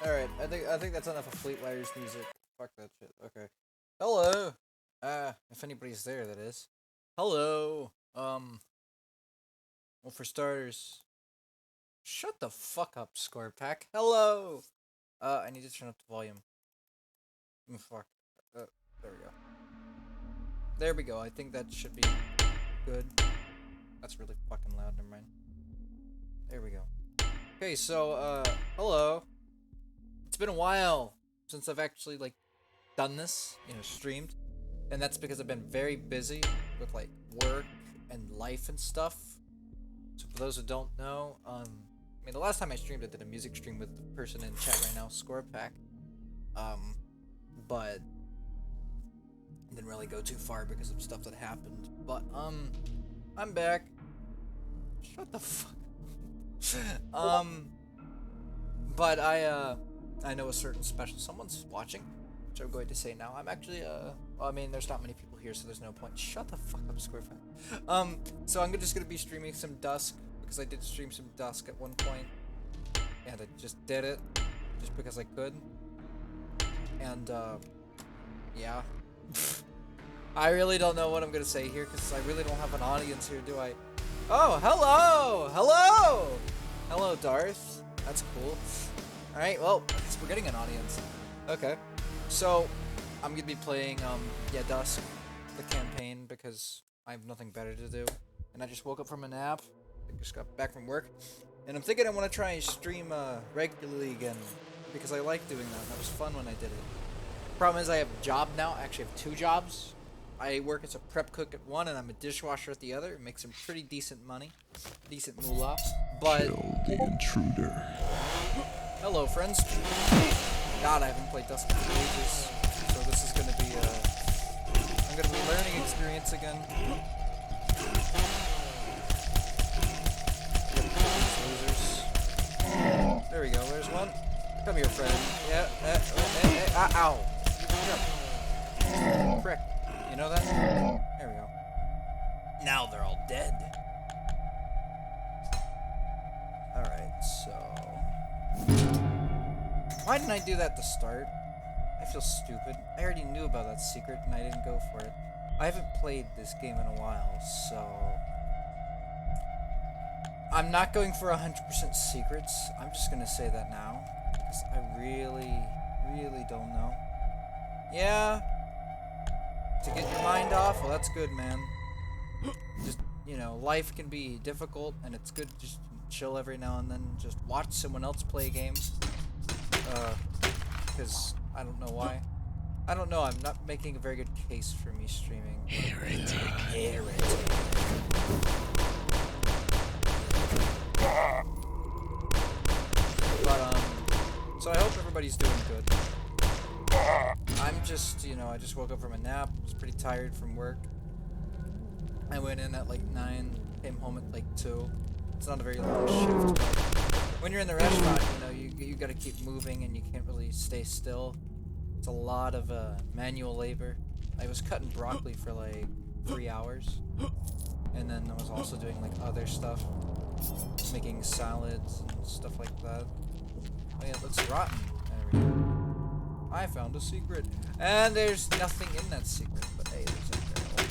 Alright, I think that's enough of Fleetwire's music. Fuck that shit. Okay. Hello! If anybody's there, that is. Hello! Well, for starters, shut the fuck up, Score Pack. Hello! I need to turn up the volume. Fuck. There we go. There we go. I think that should be good. That's really fucking loud. Never mind. There we go. Okay, so, hello. It's been a while since I've actually, like, done this, streamed. And that's because I've been very busy with, like, work and life and stuff. So for those who don't know, I mean, the last time I streamed, I did a music stream with the person in chat right now, Score Pack. But it didn't really go too far because of stuff that happened. But, I'm back. Shut the fuck. But I know a certain special someone's watching, which I'm going to say now. I'm actually, well, I mean, there's not many people here, so there's no point. Shut the fuck up, Square Fan. So I'm just gonna be streaming some Dusk, because I did stream some Dusk at one point, and I just did it, just because I could. And, yeah. I really don't know what I'm gonna say here, because I really don't have an audience here, do I? Oh, hello! Hello! Hello, Darth. That's cool. Alright, well, I guess we're getting an audience. Okay. So, I'm gonna be playing, yeah, Dusk, the campaign, because I have nothing better to do. And I just woke up from a nap. I just got back from work. And I'm thinking I want to try and stream, regularly again. Because I like doing that. That was fun when I did it. Problem is I have a job now. I actually have 2 jobs. I work as a prep cook at one, and I'm a dishwasher at the other. Make some pretty decent money. Decent moolah. But... Kill the intruder. Hello, friends. God, I haven't played Dusk in ages. So this is gonna be, I'm gonna be learning experience again. Losers. There we go, there's one. Come here, friend. Yeah, ow. Come. Frick. You know that? There we go. Now they're all dead. Alright, so... Why didn't I do that to start? I feel stupid. I already knew about that secret and I didn't go for it. I haven't played this game in a while, so... I'm not going for 100% secrets. I'm just gonna say that now. Because I really don't know. Yeah. To get your mind off? Well, that's good, man. Just, life can be difficult and it's good to just chill every now and then. Just watch someone else play games. Because I don't know why. I don't know, I'm not making a very good case for me streaming. Heretic. But, so I hope everybody's doing good. I'm just, I just woke up from a nap, was pretty tired from work. I went in at like 9, came home at like 2. It's not a very long shift, but when you're in the restaurant, you gotta keep moving and you can't really stay still. It's a lot of manual labor. I was cutting broccoli for like 3 hours. And then I was also doing like other stuff. Making salads and stuff like that. Oh yeah, it looks rotten. There we go. I found a secret. And there's nothing in that secret, but hey, there's a barrel.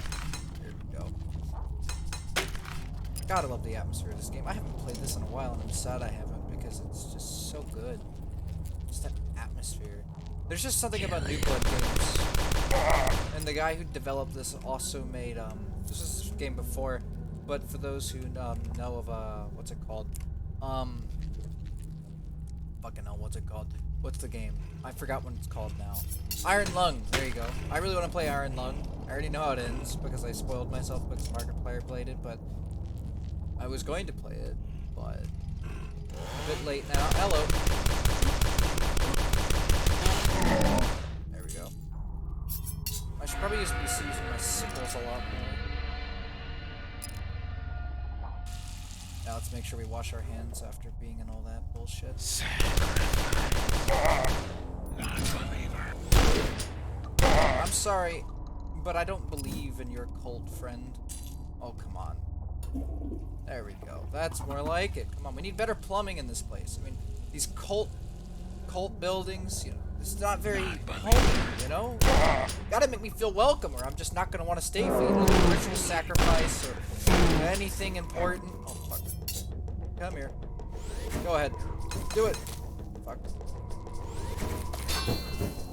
Here we go. Gotta love the atmosphere of this game. I haven't played this in a while and I'm sad I haven't because it's just so good. Just that atmosphere. There's just something about New Blood games. And the guy who developed this also made, this was a game before, but for those who know of, what's it called? Fucking hell, what's it called? What's the game? I forgot what it's called now. Iron Lung, there you go. I really want to play Iron Lung. I already know how it ends because I spoiled myself because Markiplier played it, but I was going to play it, but a bit late now. Hello. There we go. I should probably be using my signals a lot more. Now let's make sure we wash our hands after being in all that bullshit. I'm sorry, but I don't believe in your cult, friend. Oh, come on. There we go. That's more like it. Come on, we need better plumbing in this place. I mean, these cult buildings, you know, it's not very homey, you know? Gotta make me feel welcome, or I'm just not gonna want to stay for either ritual sacrifice or anything important. Oh, fuck. Come here. Go ahead. Do it. Fuck.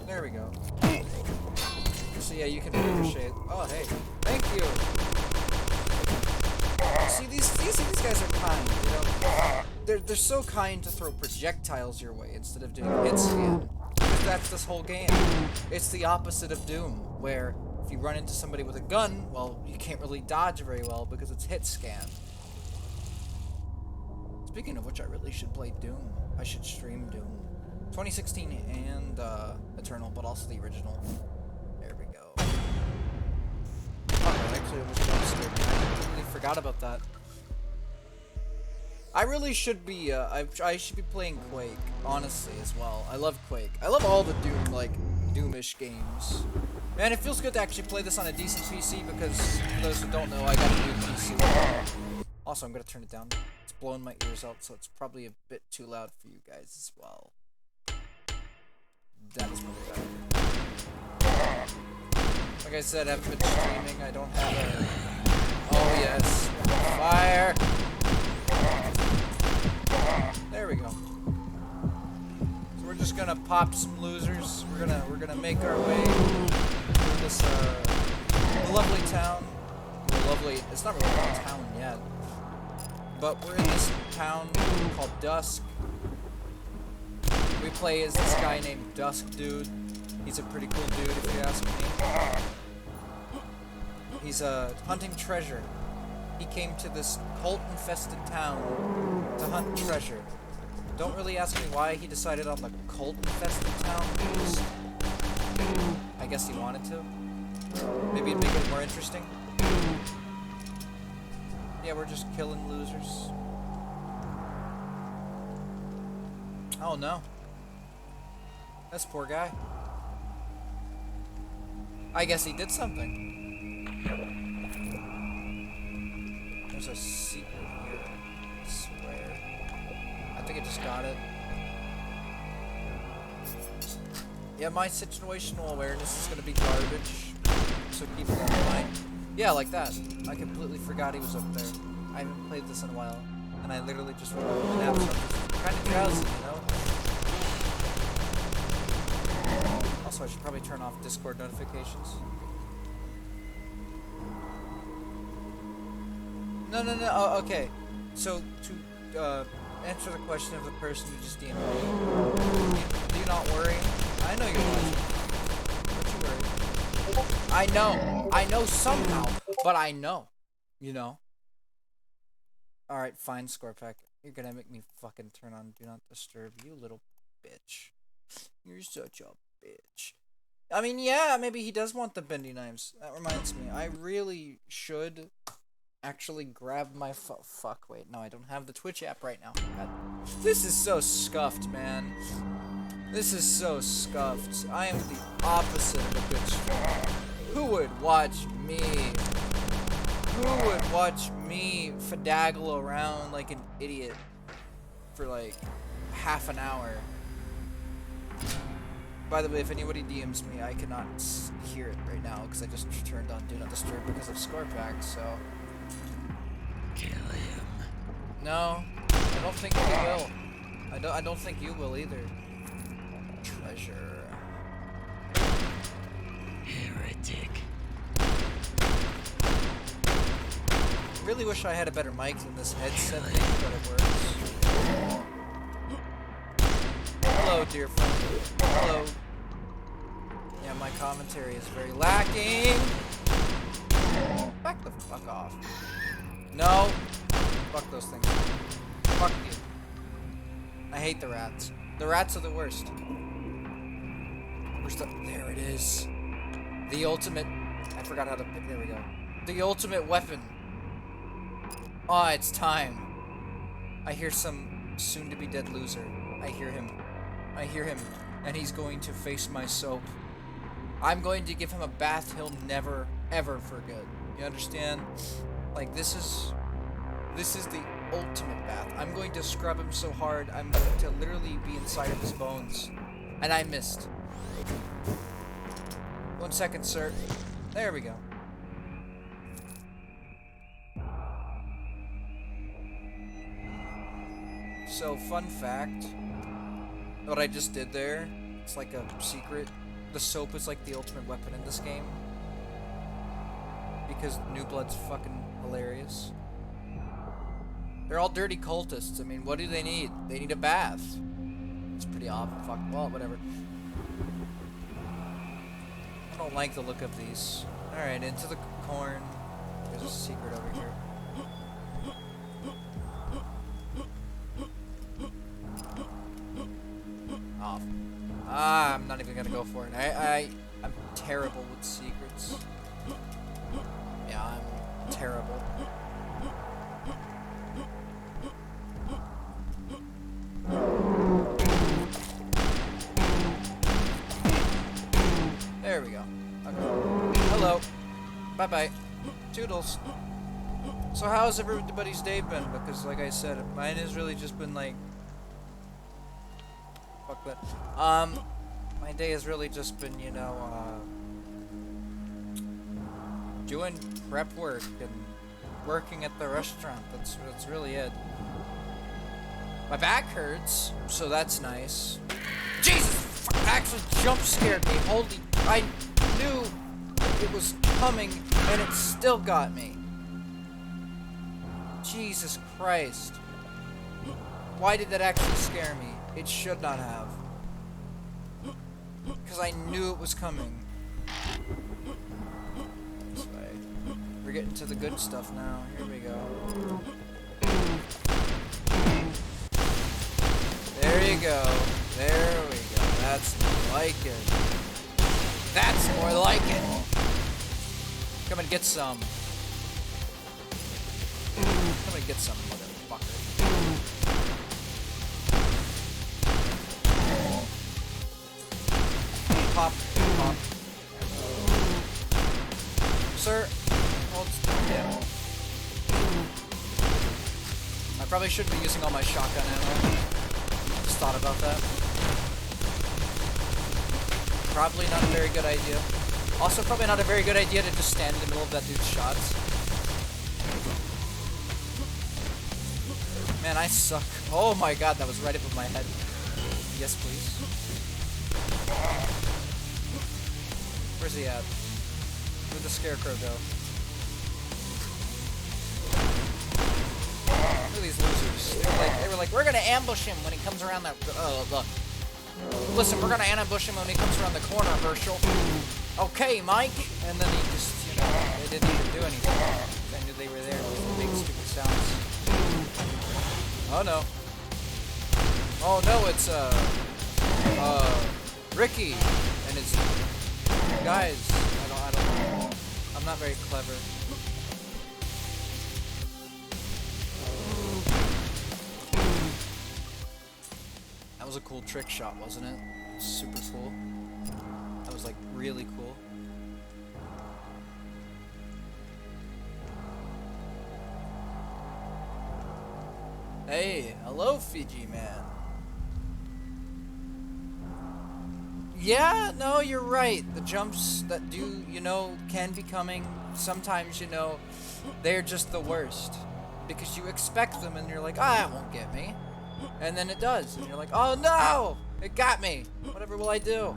There we go. So yeah, you can ricochet. Oh, hey. Thank you. See, these guys are kind, you know? They're so kind to throw projectiles your way instead of doing hit scan. Because that's this whole game. It's the opposite of Doom, where if you run into somebody with a gun, well, you can't really dodge very well because it's hit scan. Speaking of which, I really should play Doom. I should stream Doom. 2016 and Eternal, but also the original. There we go. Oh, actually, I was dumpstered. I completely forgot about that. I really should be, I should be playing Quake, honestly, as well. I love Quake. I love all the Doom, like, Doomish games. Man, it feels good to actually play this on a decent PC, because, for those who don't know, I got a new PC. Also, I'm gonna turn it down. It's blowing my ears out, so it's probably a bit too loud for you guys as well. That is probably better. Like I said, I haven't been streaming. I don't have a... Oh, yes. Fire! There we go. So we're just gonna pop some losers. We're gonna make our way through this lovely town. Well, lovely. It's not really a town yet, but we're in this town called Dusk. We play as this guy named Dusk Dude. He's a pretty cool dude, if you ask me. He's hunting treasure. He came to this cult-infested town to hunt treasure. Don't really ask me why he decided on the cult-infested town. Just, I guess he wanted to. Maybe it'd make it more interesting. Yeah, we're just killing losers. Oh no. This poor guy. I guess he did something. There's a secret here, I swear. I think I just got it. Yeah, my situational awareness is gonna be garbage, so keep that in mind. Yeah, like that. I completely forgot he was up there. I haven't played this in a while, and I literally just remembered the nap, so I'm just kind of drowsy, you know? Also, I should probably turn off Discord notifications. No. Oh, okay. So, to answer the question of the person who just DM'd me, do not worry. I know you're watching. Don't you worry. I know somehow, but I know. You know? Alright, fine, Scorpack. You're gonna make me fucking turn on Do Not Disturb, you little bitch. You're such a bitch. I mean, yeah, maybe he does want the bendy knives. That reminds me, I really should actually grab my fuck, wait, no, I don't have the Twitch app right now. God. This is so scuffed, man. This is so scuffed. I am the opposite of a good streamer. Who would watch me? Who would watch me fadagle around like an idiot for like half an hour? By the way, if anybody DMs me, I cannot hear it right now because I just turned on Do Not Disturb because of Scorpack, so... Kill him. No, I don't think you will. I don't think you will either. Treasure. Heretic. Really wish I had a better mic than this headset thing, but it works. Hello, dear friend. Hello. Yeah, my commentary is very lacking. Back the fuck off. No. Fuck those things. Fuck you. I hate the rats. The rats are the worst. Where's the... There it is. The ultimate... I forgot how to pick... There we go. The ultimate weapon. Oh, it's time. I hear some soon-to-be dead loser. I hear him. I hear him. And he's going to face my soap. I'm going to give him a bath he'll never, ever forget. You understand? Like, this is the ultimate bath. I'm going to scrub him so hard, I'm going to literally be inside of his bones. And I missed. 1 second, sir. There we go. So, fun fact. What I just did there, it's like a secret. The soap is like the ultimate weapon in this game. Because New Blood's fucking hilarious. They're all dirty cultists. I mean, what do they need? They need a bath. It's pretty obvious. Fuck. Well, whatever. I don't like the look of these. Alright, into the corn. There's a secret over here. Oh. I'm not even gonna go for it. I'm terrible with secrets. Yeah, I'm terrible. There we go. Okay. Hello. Bye-bye. Toodles. So how's everybody's day been? Because like I said, mine has really just been like... Fuck that. My day has really just been, you know, doing prep work and working at the restaurant. That's really it. My back hurts, so that's nice. Jesus! Fuck, it actually jump scared me. Holy... I knew it was coming, and it still got me. Jesus Christ. Why did that actually scare me? It should not have. Because I knew it was coming. This way. We're getting to the good stuff now. Here we go. There you go. There we go. That's more like it. That's more like it. Come and get some. Come and get some, motherfucker. Pop, pop. Sir, hold still. I probably shouldn't be using all my shotgun ammo. Just thought about that. Probably not a very good idea. Also, probably not a very good idea to just stand in the middle of that dude's shots. Man, I suck. Oh my god, that was right above my head. Yes, please. Where's he at? Where'd the scarecrow go? Look at these losers. They were like, we're gonna ambush him when he comes around that... Listen, we're gonna ambush him when he comes around the corner, Herschel. Okay, Mike. And then he just, you know, they didn't even do anything. I knew they were there with the big stupid sounds. Oh no. Oh no, it's Ricky and his guys. I don't know. I'm not very clever. That was a cool trick shot, wasn't it? Super cool. That was like really cool. Hey, hello, Fiji man. Yeah, no, you're right. The jumps that do, you know, can be coming. Sometimes, you know, they're just the worst. Because you expect them and you're like, ah, it won't get me. And then it does. And you're like, oh no! It got me! Whatever will I do?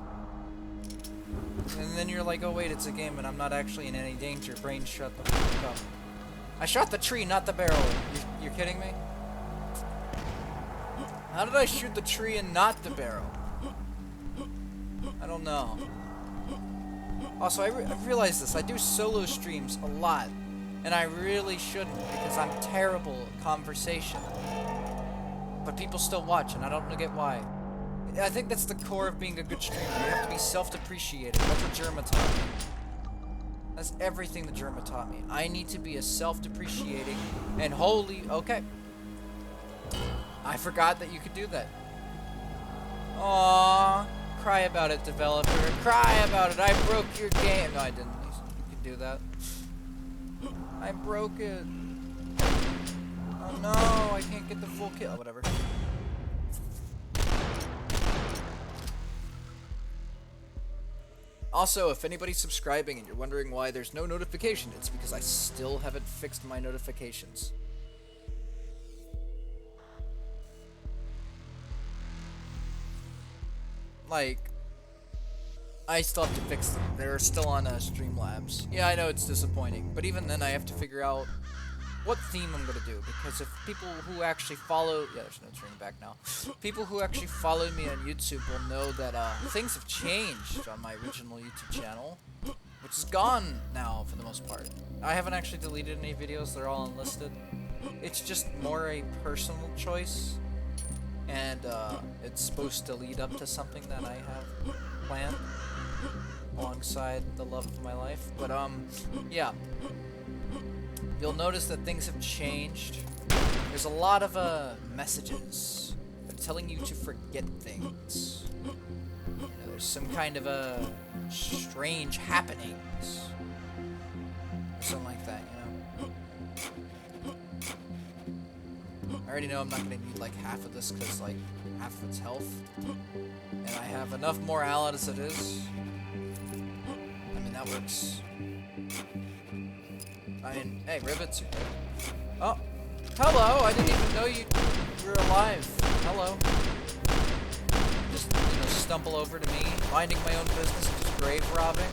And then you're like, oh wait, it's a game and I'm not actually in any danger. Brain, shut the fuck up. I shot the tree, not the barrel. You're kidding me? How did I shoot the tree and not the barrel? I don't know. Also, I realize this. I do solo streams a lot. And I really shouldn't because I'm terrible at conversation. But people still watch and I don't get why. I think that's the core of being a good streamer. You have to be self-depreciated. That's what Germa taught me. That's everything that Germa taught me. I need to be a self-depreciating and holy... Okay. I forgot that you could do that. Aww. Cry about it, developer. Cry about it. I broke your game. No, I didn't. You can do that. I broke it. Oh no, I can't get the full kill. Oh, whatever. Also, if anybody's subscribing and you're wondering why there's no notification, it's because I still haven't fixed my notifications. Like, I still have to fix them. They're still on Streamlabs. Yeah, I know it's disappointing, but even then I have to figure out what theme I'm gonna do, because if people who actually follow, yeah, there's no turning back now. People who actually follow me on YouTube will know that things have changed on my original YouTube channel, which is gone now for the most part. I haven't actually deleted any videos; they're all unlisted. It's just more a personal choice, and it's supposed to lead up to something that I have planned alongside the love of my life. But yeah. You'll notice that things have changed. There's a lot of messages telling you to forget things. You know, there's some kind of strange happenings. Something like that, you know. I already know I'm not gonna need like half of this because like half of its health. And I have enough morale as it is. I mean, that works. I mean, hey, Rivets. Oh, hello! I didn't even know you were alive. Hello. Just, you know, stumble over to me, minding my own business, just grave robbing.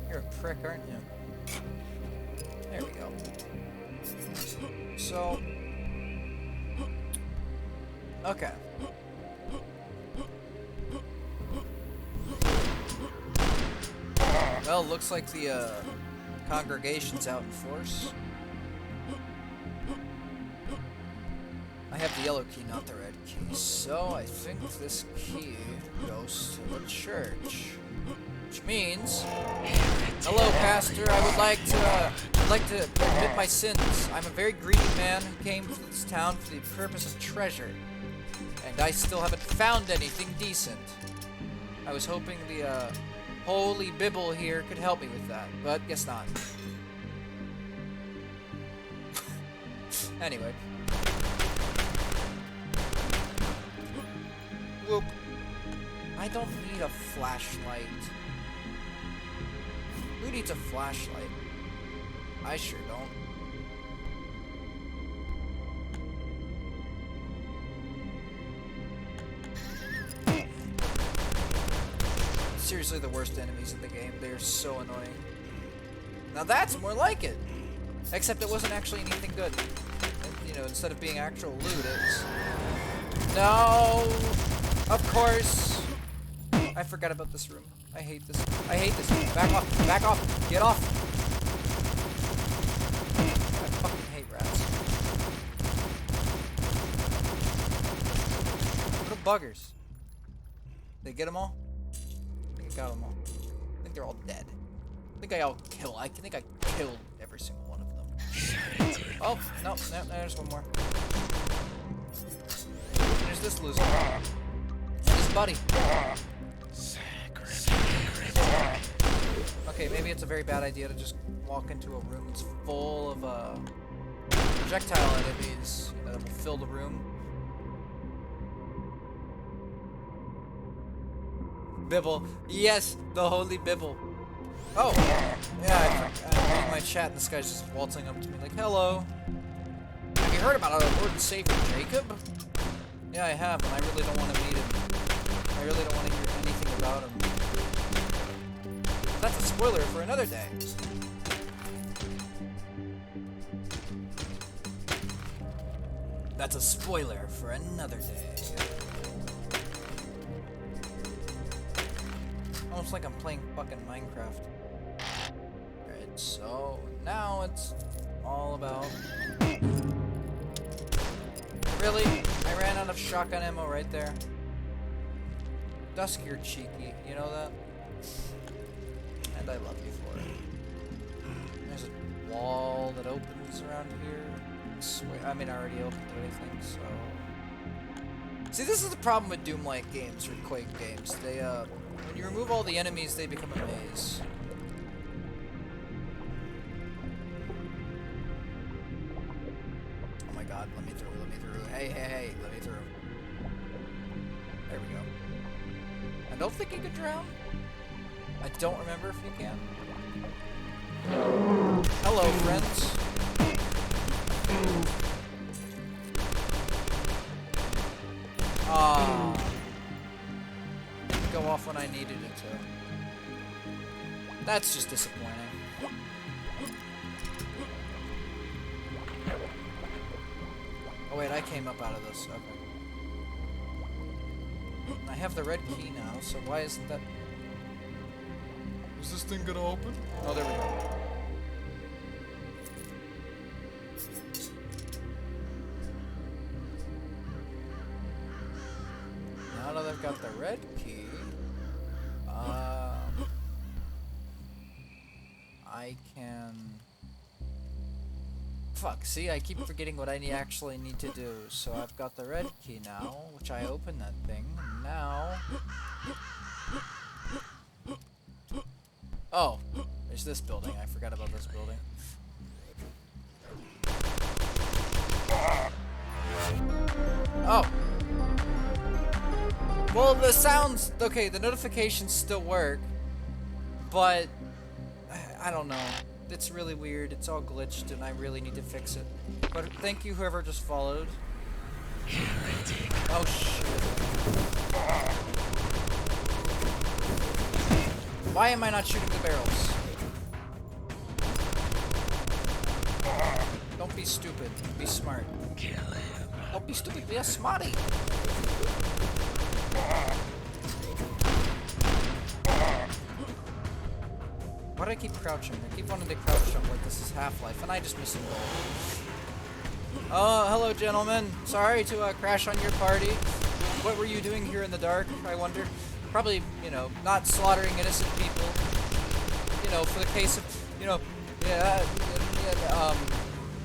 You're a prick, aren't you? There we go. So, okay. Well, looks like the congregation's out in force. I have the yellow key, not the red key, so I think this key goes to the church. Which means, hello, Pastor. I would like to admit my sins. I'm a very greedy man who came to this town for the purpose of treasure, and I still haven't found anything decent. I was hoping the Holy Bible here could help me with that, but guess not. Anyway. Whoop. I don't need a flashlight. Who needs a flashlight? I sure don't. Seriously, the worst enemies in the game. They're so annoying. Now that's more like it. Except it wasn't actually anything good. You know, instead of being actual loot, it's... No! Of course! I forgot about this room. I hate this. I hate this. Back off! Back off! Get off! I fucking hate rats. What buggers? They get them all? Got them all. I think they're all dead. I think I killed every single one of them. Oh, no, there's one more. There's this loser. And his buddy. Okay, maybe it's a very bad idea to just walk into a room that's full of projectile enemies that will fill the room. Bible. Yes, the Holy Bible. Oh, yeah, I'm reading my chat and this guy's just waltzing up to me like, hello. Have you heard about our Lord and Savior Jacob? Yeah, I have, and I really don't want to meet him. I really don't want to hear anything about him. That's a spoiler for another day. That's a spoiler for another day. Almost like I'm playing fucking Minecraft. Alright, so now it's all about... Really? I ran out of shotgun ammo right there. Dusk, you're cheeky, you know that? And I love you for it. There's a wall that opens around here. Quakes. Wait, I mean, I already opened everything, so... See, this is the problem with Doom-like games, or Quake games. They, when you remove all the enemies, they become a maze. Oh my god, let me through, let me through. Hey, hey, hey, let me through. There we go. I don't think you can drown. I don't remember if you can. Hello, friends. Ah. Didn't go off when I needed it to. That's just disappointing. Oh wait, I came up out of this. Okay. I have the red key now, so why isn't that... Is this thing gonna open? Oh, there we go. Now that I've got the red key, I can... Fuck, see, I keep forgetting what I actually need to do. So I've got the red key now, which I open that thing, and now... Oh, there's this building. I forgot about this building. Oh. Well, the sounds... Okay, the notifications still work, but... I don't know. It's really weird. It's all glitched, and I really need to fix it. But thank you, whoever just followed. Oh, shit. Why am I not shooting the barrels? Don't be stupid. Be smart. Kill him. Don't be stupid. Be a smarty. Why do I keep crouching? I keep wanting to crouch jump like this is Half-Life, and I just miss a goal. Oh, hello, gentlemen. Sorry to crash on your party. What were you doing here in the dark, I wonder? Probably, you know, not slaughtering innocent people. You know, for the case of, you know,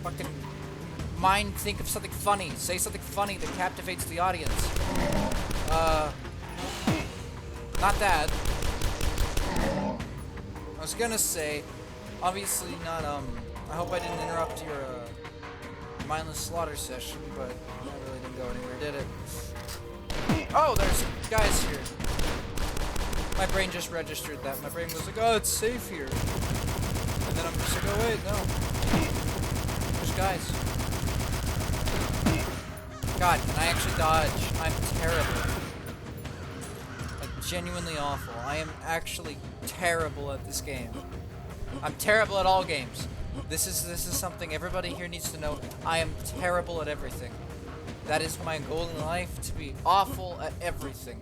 fucking think of something funny. Say something funny that captivates the audience. Not that. I was gonna say, obviously not, I hope I didn't interrupt your, mindless slaughter session, but that really didn't go anywhere, did it? Oh, there's guys here. My brain just registered that. My brain was like, oh, it's safe here. And then I'm just like, oh, wait, no. There's guys. God, can I actually dodge? I'm terrible. Like, genuinely awful. I am actually terrible at this game. I'm terrible at all games. This is something everybody here needs to know. I am terrible at everything. That is my goal in life, to be awful at everything.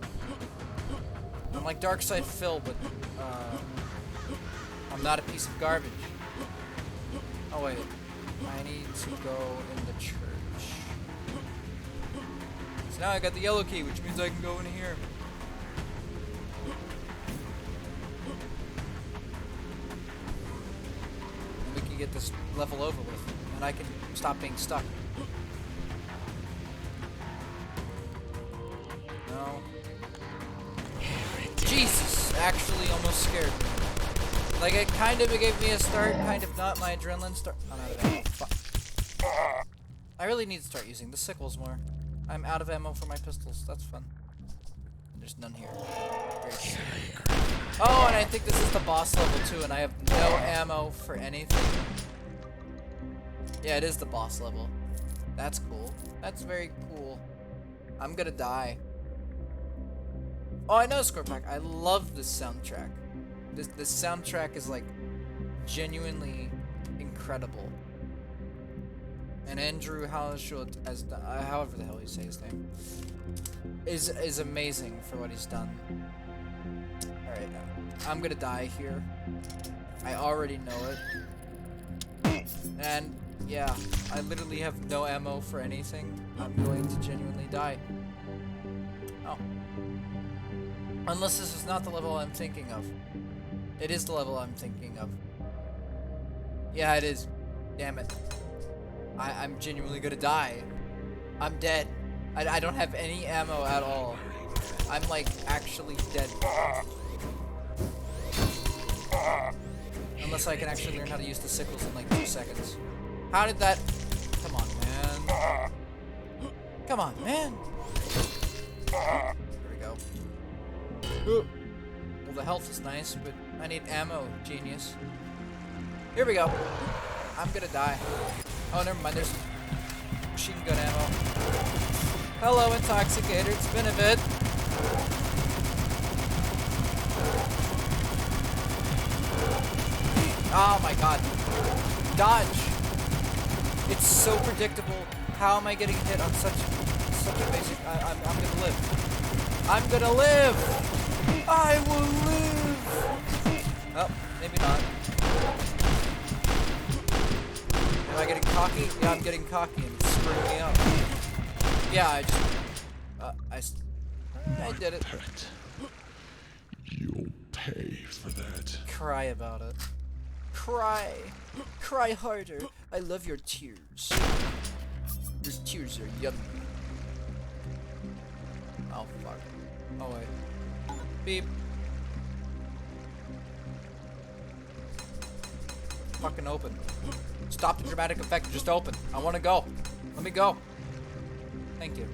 I'm like Darkside Phil, but I'm not a piece of garbage. Oh wait, I need to go in the church. So now I got the yellow key, which means I can go in here. And we can get this level over with, and I can stop being stuck. No. Jesus, actually almost scared me. Like, it kind of gave me a start, kind of not. My adrenaline start. I'm out of ammo. Fuck. I really need to start using the sickles more. I'm out of ammo for my pistols. That's fun. And there's none here. Great. Oh, and I think this is the boss level too, and I have no ammo for anything. Yeah, it is the boss level. That's cool. That's very cool. I'm gonna die. Oh, I know Scorpack. I love this soundtrack. This soundtrack is like genuinely incredible. And Andrew Halshut, as however the hell you say his name, is amazing for what he's done. All right, I'm gonna die here. I already know it. And yeah, I literally have no ammo for anything. I'm going to genuinely die. Oh. Unless this is not the level I'm thinking of. It is the level I'm thinking of. Yeah, it is. Damn it. I'm genuinely gonna die. I'm dead. I don't have any ammo at all. I'm like actually dead. Unless I can actually learn how to use the sickles in like 2 seconds. How did that? Come on, man. Come on, man. There we go. Well, the health is nice, but I need ammo, genius. Here we go. I'm gonna die. Oh, never mind. There's machine gun ammo. Hello, Intoxicator. It's been a bit. Oh my god. Dodge. It's so predictable. How am I getting hit on such a basic... I'm gonna live. I'm gonna live! I will live! Oh, maybe not. Am I getting cocky? Yeah, I'm getting cocky and it's screwing me up. Yeah, I did it. Pet. You'll pay for that. Cry about it. Cry. Cry harder. I love your tears. Your tears are yummy. Oh, fuck. Oh, wait. Beep. Fucking open. Stop the dramatic effect. Just open. I want to go. Let me go. Thank you.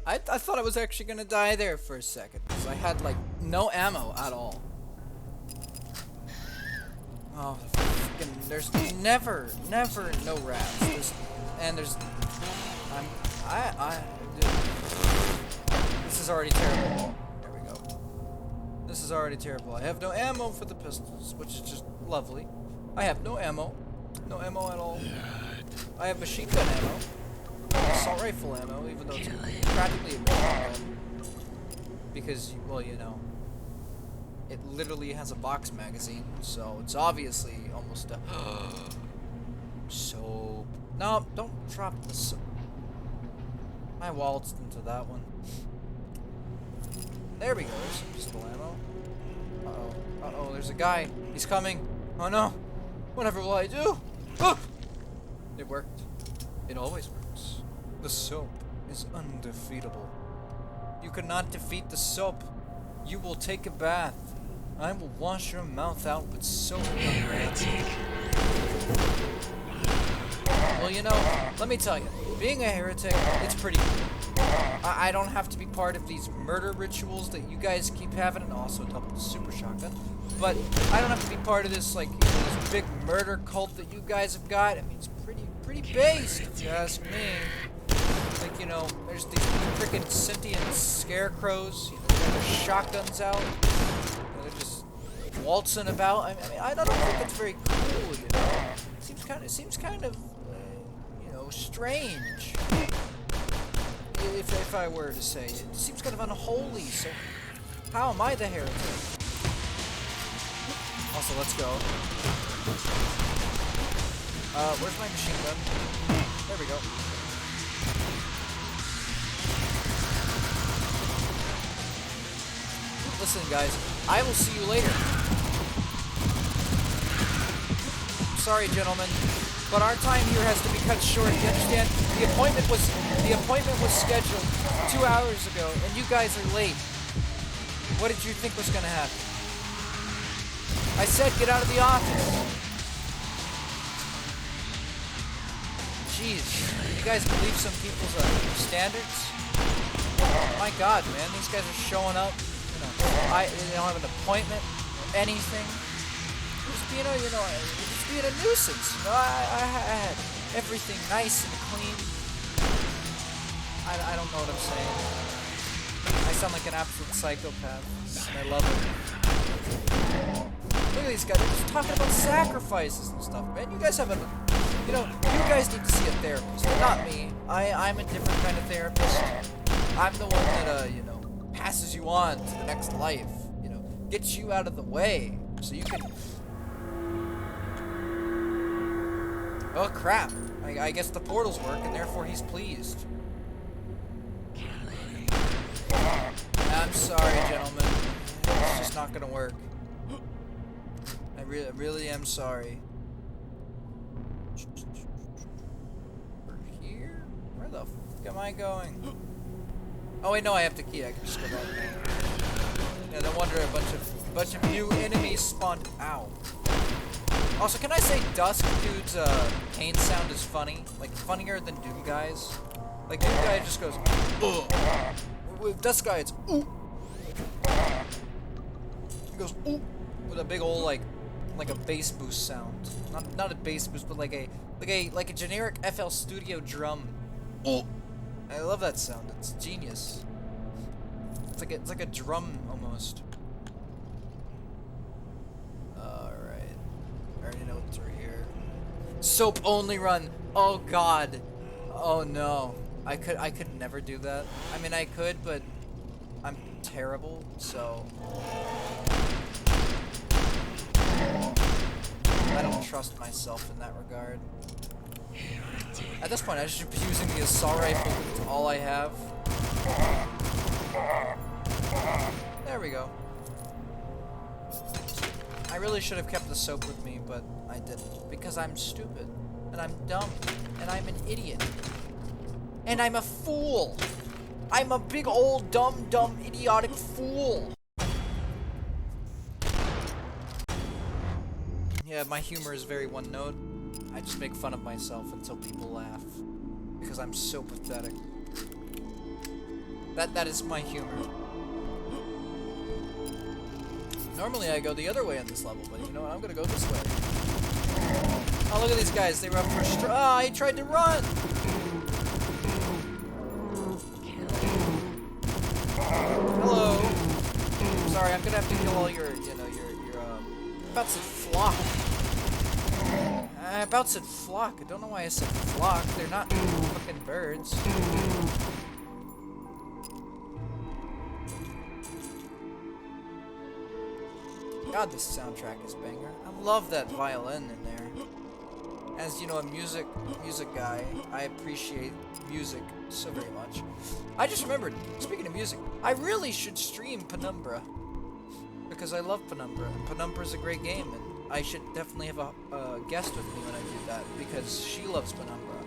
I thought I was actually gonna die there for a second, because I had like no ammo at all. Oh, fucking, there's never no rats. This is already terrible. There we go. This is already terrible. I have no ammo for the pistols, which is just lovely. I have no ammo. No ammo at all. I have machine gun ammo. Assault rifle ammo, even though it's practically a machine gun. Because, well, you know, it literally has a box magazine, so it's obviously almost a... Soap. No, don't drop the soap. I waltzed into that one. There we go, there's some pistol ammo. Uh-oh. Uh-oh, there's a guy. He's coming. Oh no. Whatever will I do? Oh! It worked. It always works. The soap is undefeatable. You cannot defeat the soap. You will take a bath. I will wash your mouth out with soap. Heretic. Well, you know, let me tell you, being a heretic, it's pretty cool. I don't have to be part of these murder rituals that you guys keep having, and also double the super shotgun. But I don't have to be part of this, like, you know, this big murder cult that you guys have got. I mean, it's pretty based, if you ask me. Like, you know, there's these freaking sentient scarecrows, you know, they got their shotguns out. You know, they're just waltzing about. I mean, I don't think it's very cool, you know. It seems kind of, you know, strange. If I were to say it, seems kind of unholy. So, how am I the heretic? Also, let's go. Where's my machine gun? There we go. Listen, guys, I will see you later. Sorry, gentlemen, but our time here has to be cut short. You understand? The appointment was scheduled 2 hours ago, and you guys are late. What did you think was going to happen? I said get out of the office. Jeez, you guys believe some people's standards? My God, man, these guys are showing up. You know, they don't have an appointment or anything. Just being a nuisance. You know, I had everything nice and clean. I don't know what I'm saying. I sound like an absolute psychopath, and I love it. Look at these guys, they're just talking about sacrifices and stuff, man. You guys have you guys need to see a therapist, but not me. I'm a different kind of therapist. I'm the one that, you know, passes you on to the next life. You know, gets you out of the way, so you can... Oh, crap. I guess the portals work, and therefore he's pleased. I'm sorry, gentlemen. It's just not gonna work. really am sorry. Over here? Where the fuck am I going? Oh wait, no, I have the key. I can just go back there. Yeah, no wonder a bunch of new enemies spawned. Ow. Also, can I say Dusk Dude's pain sound is funny? Like, funnier than Doom Guy's? Like, Doom Guy just goes, ugh. With Dusk Guy, it's, ooh. He goes, ooh. With a big old, like a bass boost sound. Not a bass boost, but like a generic FL Studio drum. Oh. I love that sound. It's genius. It's like a drum almost. Alright. I already know what's right here. Soap only run. Oh god. Oh no. I could never do that. I mean I could, but I'm terrible, so I don't trust myself in that regard. At this point, I should be using the assault rifle with all I have. There we go. I really should have kept the soap with me, but I didn't. Because I'm stupid. And I'm dumb. And I'm an idiot. And I'm a fool! I'm a big old dumb idiotic fool! Yeah, my humor is very one note. I just make fun of myself until people laugh. Because I'm so pathetic. That is my humor. Normally I go the other way on this level, but you know what? I'm gonna go this way. Oh, look at these guys. They were up for ah, he tried to run! Hello. Sorry, I'm gonna have to kill all your, you know, your about to flock. I about said flock. I don't know why I said flock. They're not fucking birds. God, this soundtrack is banger. I love that violin in there. As you know, a music guy, I appreciate music so very much. I just remembered, speaking of music, I really should stream Penumbra. Because I love Penumbra, and Penumbra's a great game, and I should definitely have a guest with me when I do that, because she loves Penumbra,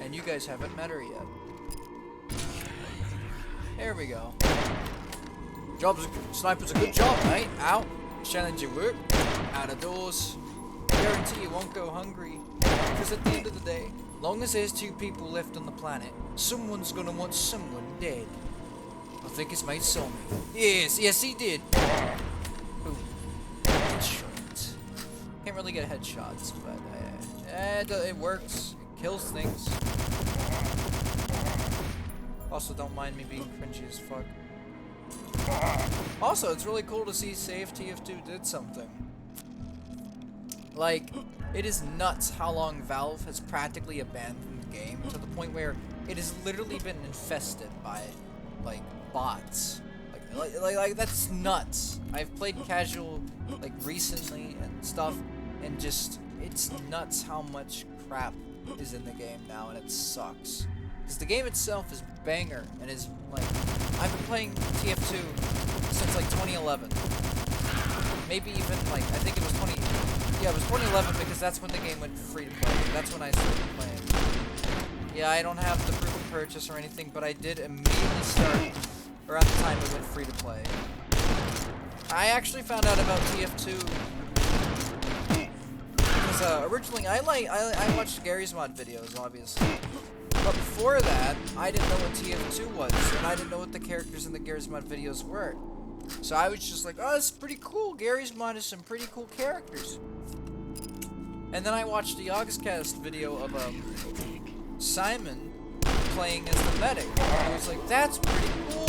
and you guys haven't met her yet. There we go. Sniper's a good job, mate. Out. Challenging work. Out of doors. Guarantee you won't go hungry. Because at the end of the day, long as there's two people left on the planet, someone's gonna want someone dead. I think his mate saw me. Yes he did. Ooh. Headshot. Can't really get headshots, but it works. It kills things. Also, don't mind me being cringy as fuck. Also, it's really cool to see Save TF2 did something. Like, it is nuts how long Valve has practically abandoned the game to the point where it has literally been infested by, like, bots. Like that's nuts. I've played casual, like, recently and stuff, and just, it's nuts how much crap is in the game now, and it sucks. Because the game itself is banger, and is, like, I've been playing TF2 since, like, 2011. Maybe even, like, I think it was it was 2011 because that's when the game went free to play. That's when I started playing. Yeah, I don't have the proof of purchase or anything, but I did immediately start around the time it went free to play. I actually found out about TF2 because originally I watched Gary's Mod videos, obviously. But before that, I didn't know what TF2 was, and I didn't know what the characters in the Gary's Mod videos were. So I was just like, oh, it's pretty cool. Gary's Mod is some pretty cool characters. And then I watched the Yogscast video of Simon playing as the medic. And I was like, that's pretty cool.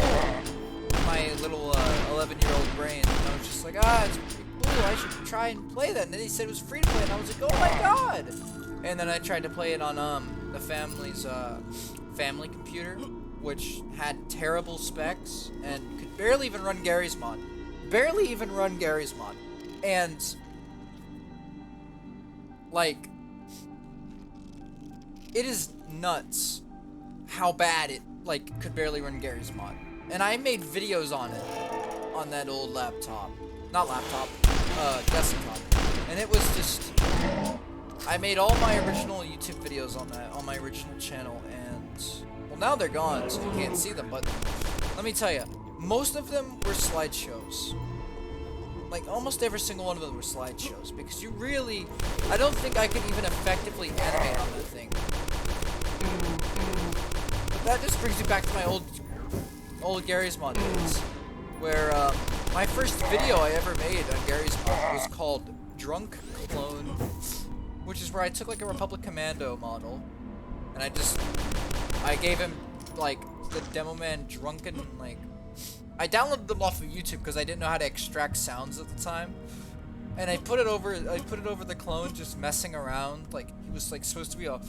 My little 11-year-old brain. And I was just like, it's pretty cool. I should try and play that. And then he said it was free to play, and I was like, oh my god. And then I tried to play it on the family's family computer, which had terrible specs and could barely even run Gary's Mod. Barely even run Gary's Mod. And, like, it is nuts how bad it, like, could barely run Gary's Mod. And I made videos on it on that old laptop. not laptop, desktop. And it was just, I made all my original YouTube videos on that, on my original channel, and, well, now they're gone, so you can't see them, but let me tell you, most of them were slideshows. Like, almost every single one of them were slideshows, because you really, I don't think I could even effectively animate on that thing. But that just brings me back to my old Gary's Mod days, where, my first video I ever made on Gary's Mod was called Drunk Clone, which is where I took, like, a Republic Commando model, and I gave him, like, the Demo Man drunken, like, I downloaded them off of YouTube because I didn't know how to extract sounds at the time, and I put it over the clone just messing around, like he was like supposed to be a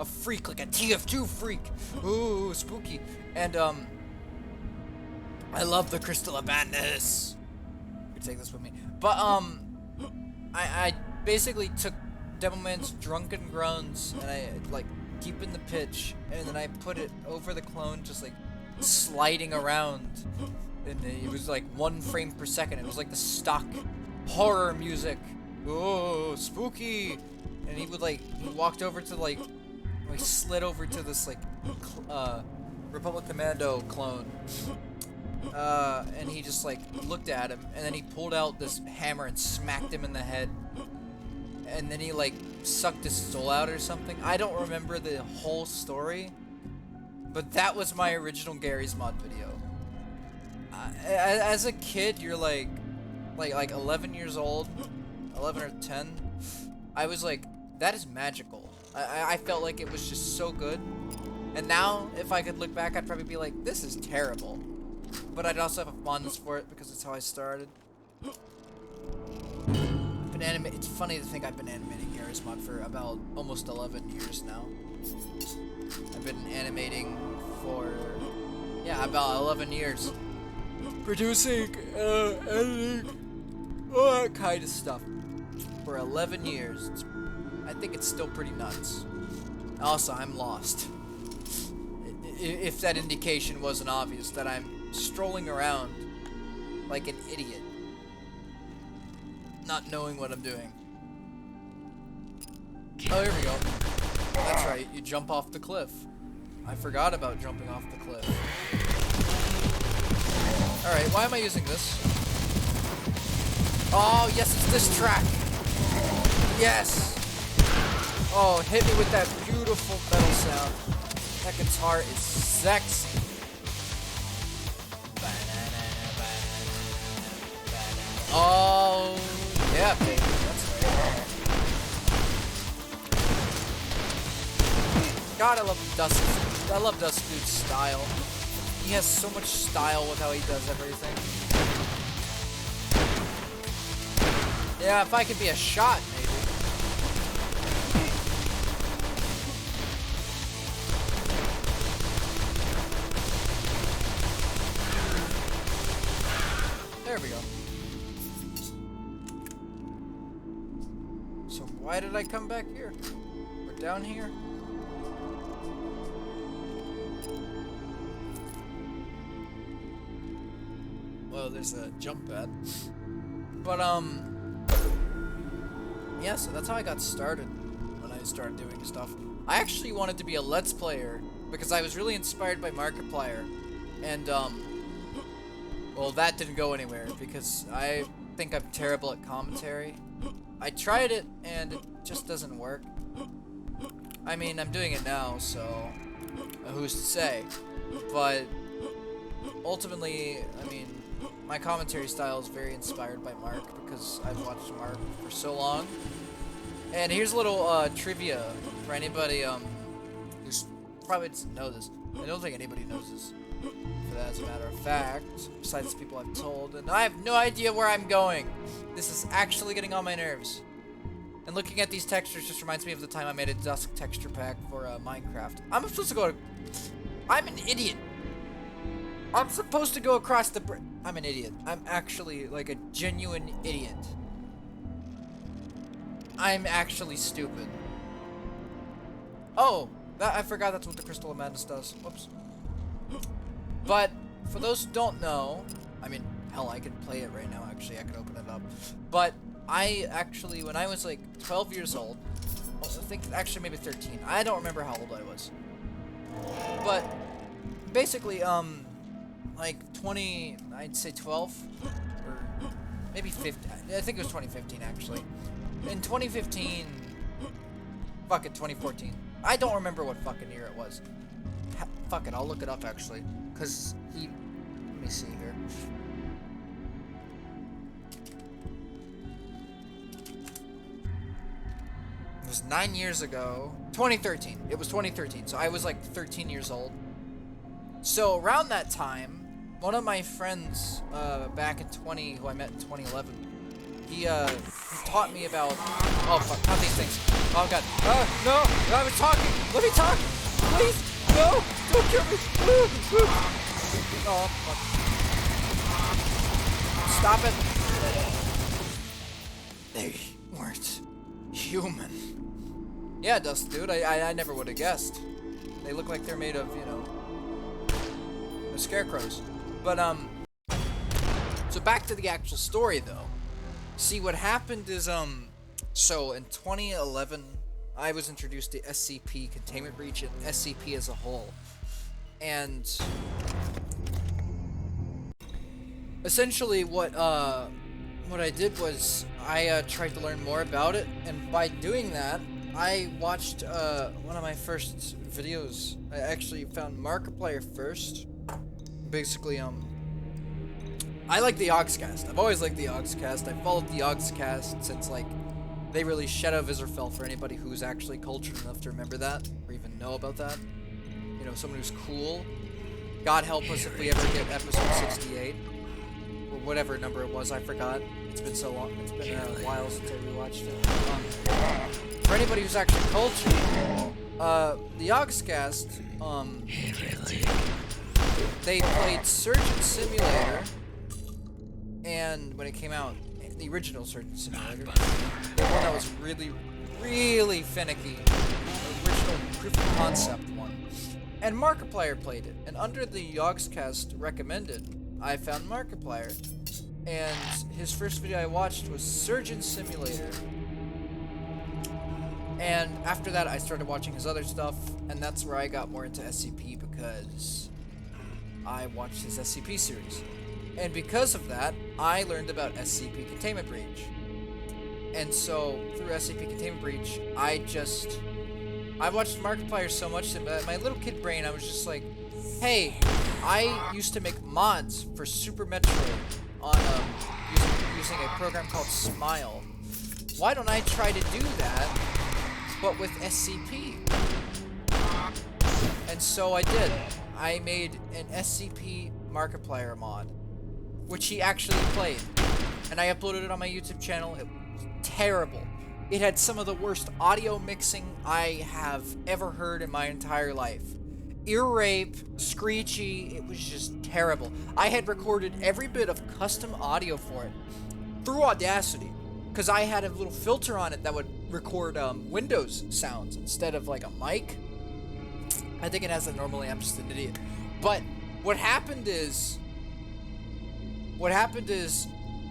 freak, like a TF2 freak. Ooh, spooky. And I love the Crystal of Madness. You can take this with me. But I basically took Demoman's drunken groans and I like keeping the pitch, and then I put it over the clone just like sliding around. And it was like 1 frame per second. It was like the stock horror music. Oh, spooky! And he would like, he walked over to like, slid over to this like, Republic Commando clone. And he just like looked at him, and then he pulled out this hammer and smacked him in the head. And then he like sucked his soul out or something. I don't remember the whole story, but that was my original Gary's Mod video. As a kid, you're like 11 years old, 11 or 10. I was like, that is magical. I felt like it was just so good. And now, if I could look back, I'd probably be like, this is terrible. But I'd also have a fondness for it because it's how I started. It's funny to think I've been animating Gary's Mod for about almost 11 years now. I've been animating for, yeah, about 11 years. Producing, editing, all that kind of stuff for 11 years. I think it's still pretty nuts. Also, I'm lost. If that indication wasn't obvious, that I'm strolling around like an idiot, not knowing what I'm doing. Oh, here we go. That's right, you jump off the cliff. I forgot about jumping off the cliff. Alright, why am I using this? Oh, yes, it's this track! Yes! Oh, hit me with that beautiful metal sound. That guitar is sexy. Oh, yeah, baby, that's right. God, I love DUSK. I love DUSK dude's style. He has so much style with how he does everything. Yeah, if I could be a shot, maybe. There we go. So why did I come back here? We're down here. Well, there's a jump pad. But, yeah, so that's how I got started when I started doing stuff. I actually wanted to be a Let's Player because I was really inspired by Markiplier. And, well, that didn't go anywhere because I think I'm terrible at commentary. I tried it and it just doesn't work. I mean, I'm doing it now, so who's to say? But ultimately, I mean, my commentary style is very inspired by Mark because I've watched Mark for so long. And here's a little trivia for anybody who probably doesn't know this. I don't think anybody knows this, for that as a matter of fact, besides the people I've told. And I have no idea where I'm going. This is actually getting on my nerves. And looking at these textures just reminds me of the time I made a DUSK texture pack for Minecraft. I'm supposed to go to... I'm an idiot. I'm supposed to go across the bridge. I'm an idiot. I'm actually like a genuine idiot. I'm actually stupid. Oh, I forgot that's what the Crystal of Madness does. Whoops. But for those who don't know, I mean, Hell, I could play it right now, actually. I could open it up. But I actually, when I was like 12 years old, I think actually maybe 13. I don't remember how old I was. But basically, like 20, I'd say 12, or maybe 15. I think it was 2015, actually. In 2015, fuck it, 2014. I don't remember what fucking year it was. Fuck it, I'll look it up, actually. Because let me see here. It was 9 years ago. 2013. It was 2013. So I was like 13 years old. So around that time, one of my friends back in who I met in 2011, he taught me about. Oh fuck! Not these things. Oh god. No! I was talking. Let me talk, please. No! Don't kill me. Oh fuck! Stop it. They weren't human. Yeah, Dust, dude. I never would have guessed. They look like they're made of, you know, scarecrows. But so back to the actual story though. See, what happened is so in 2011 I was introduced to SCP, Containment Breach, and SCP as a whole. And essentially what I did was I tried to learn more about it, and by doing that I watched one of my first videos. I actually found Markiplier first. Basically, I like the Yogscast. I've always liked the Yogscast. I followed the Yogscast since, like, they released Shadow of Israfel for anybody who's actually cultured enough to remember that, or even know about that. You know, someone who's cool. God help us if we ever get episode 68. Or whatever number it was, I forgot. It's been so long. It's been a while since I rewatched it. For anybody who's actually cultured, the Yogscast, they played Surgeon Simulator, and when it came out, the original Surgeon Simulator, the one that was really, really finicky, the original proof of concept one, and Markiplier played it, and under the Yogscast recommended, I found Markiplier, and his first video I watched was Surgeon Simulator. And after that, I started watching his other stuff, and that's where I got more into SCP, because I watched his SCP series. And because of that, I learned about SCP Containment Breach. And so, through SCP Containment Breach, I watched Markiplier so much that my little kid brain, I was just like, hey, I used to make mods for Super Metroid on using a program called Smile. Why don't I try to do that, but with SCP? And so I did. I made an SCP Markiplier mod, which he actually played, and I uploaded it on my YouTube channel. It was terrible. It had some of the worst audio mixing I have ever heard in my entire life. Ear rape, screechy, it was just terrible. I had recorded every bit of custom audio for it through Audacity, because I had a little filter on it that would record Windows sounds instead of like a mic. I think it has that normally. I'm just an idiot. But what happened is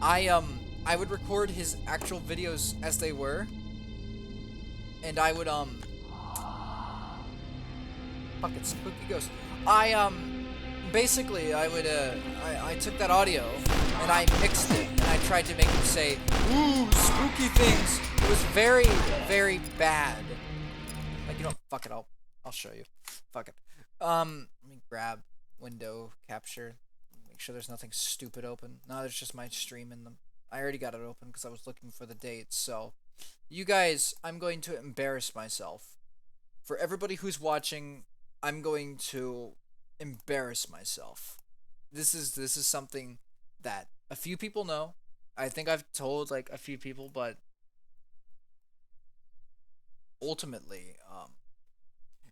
I would record his actual videos as they were, and I would fucking spooky ghost. Basically I would I took that audio and I mixed it and I tried to make him say ooh spooky things. It was very, very bad. Like, you know, fuck it, I'll show you. Fuck it. Let me grab window capture. Make sure there's nothing stupid open. No, there's just my stream in them. I already got it open because I was looking for the dates. So, you guys, I'm going to embarrass myself. For everybody who's watching, I'm going to embarrass myself. This is something that a few people know. I think I've told like a few people, but ultimately,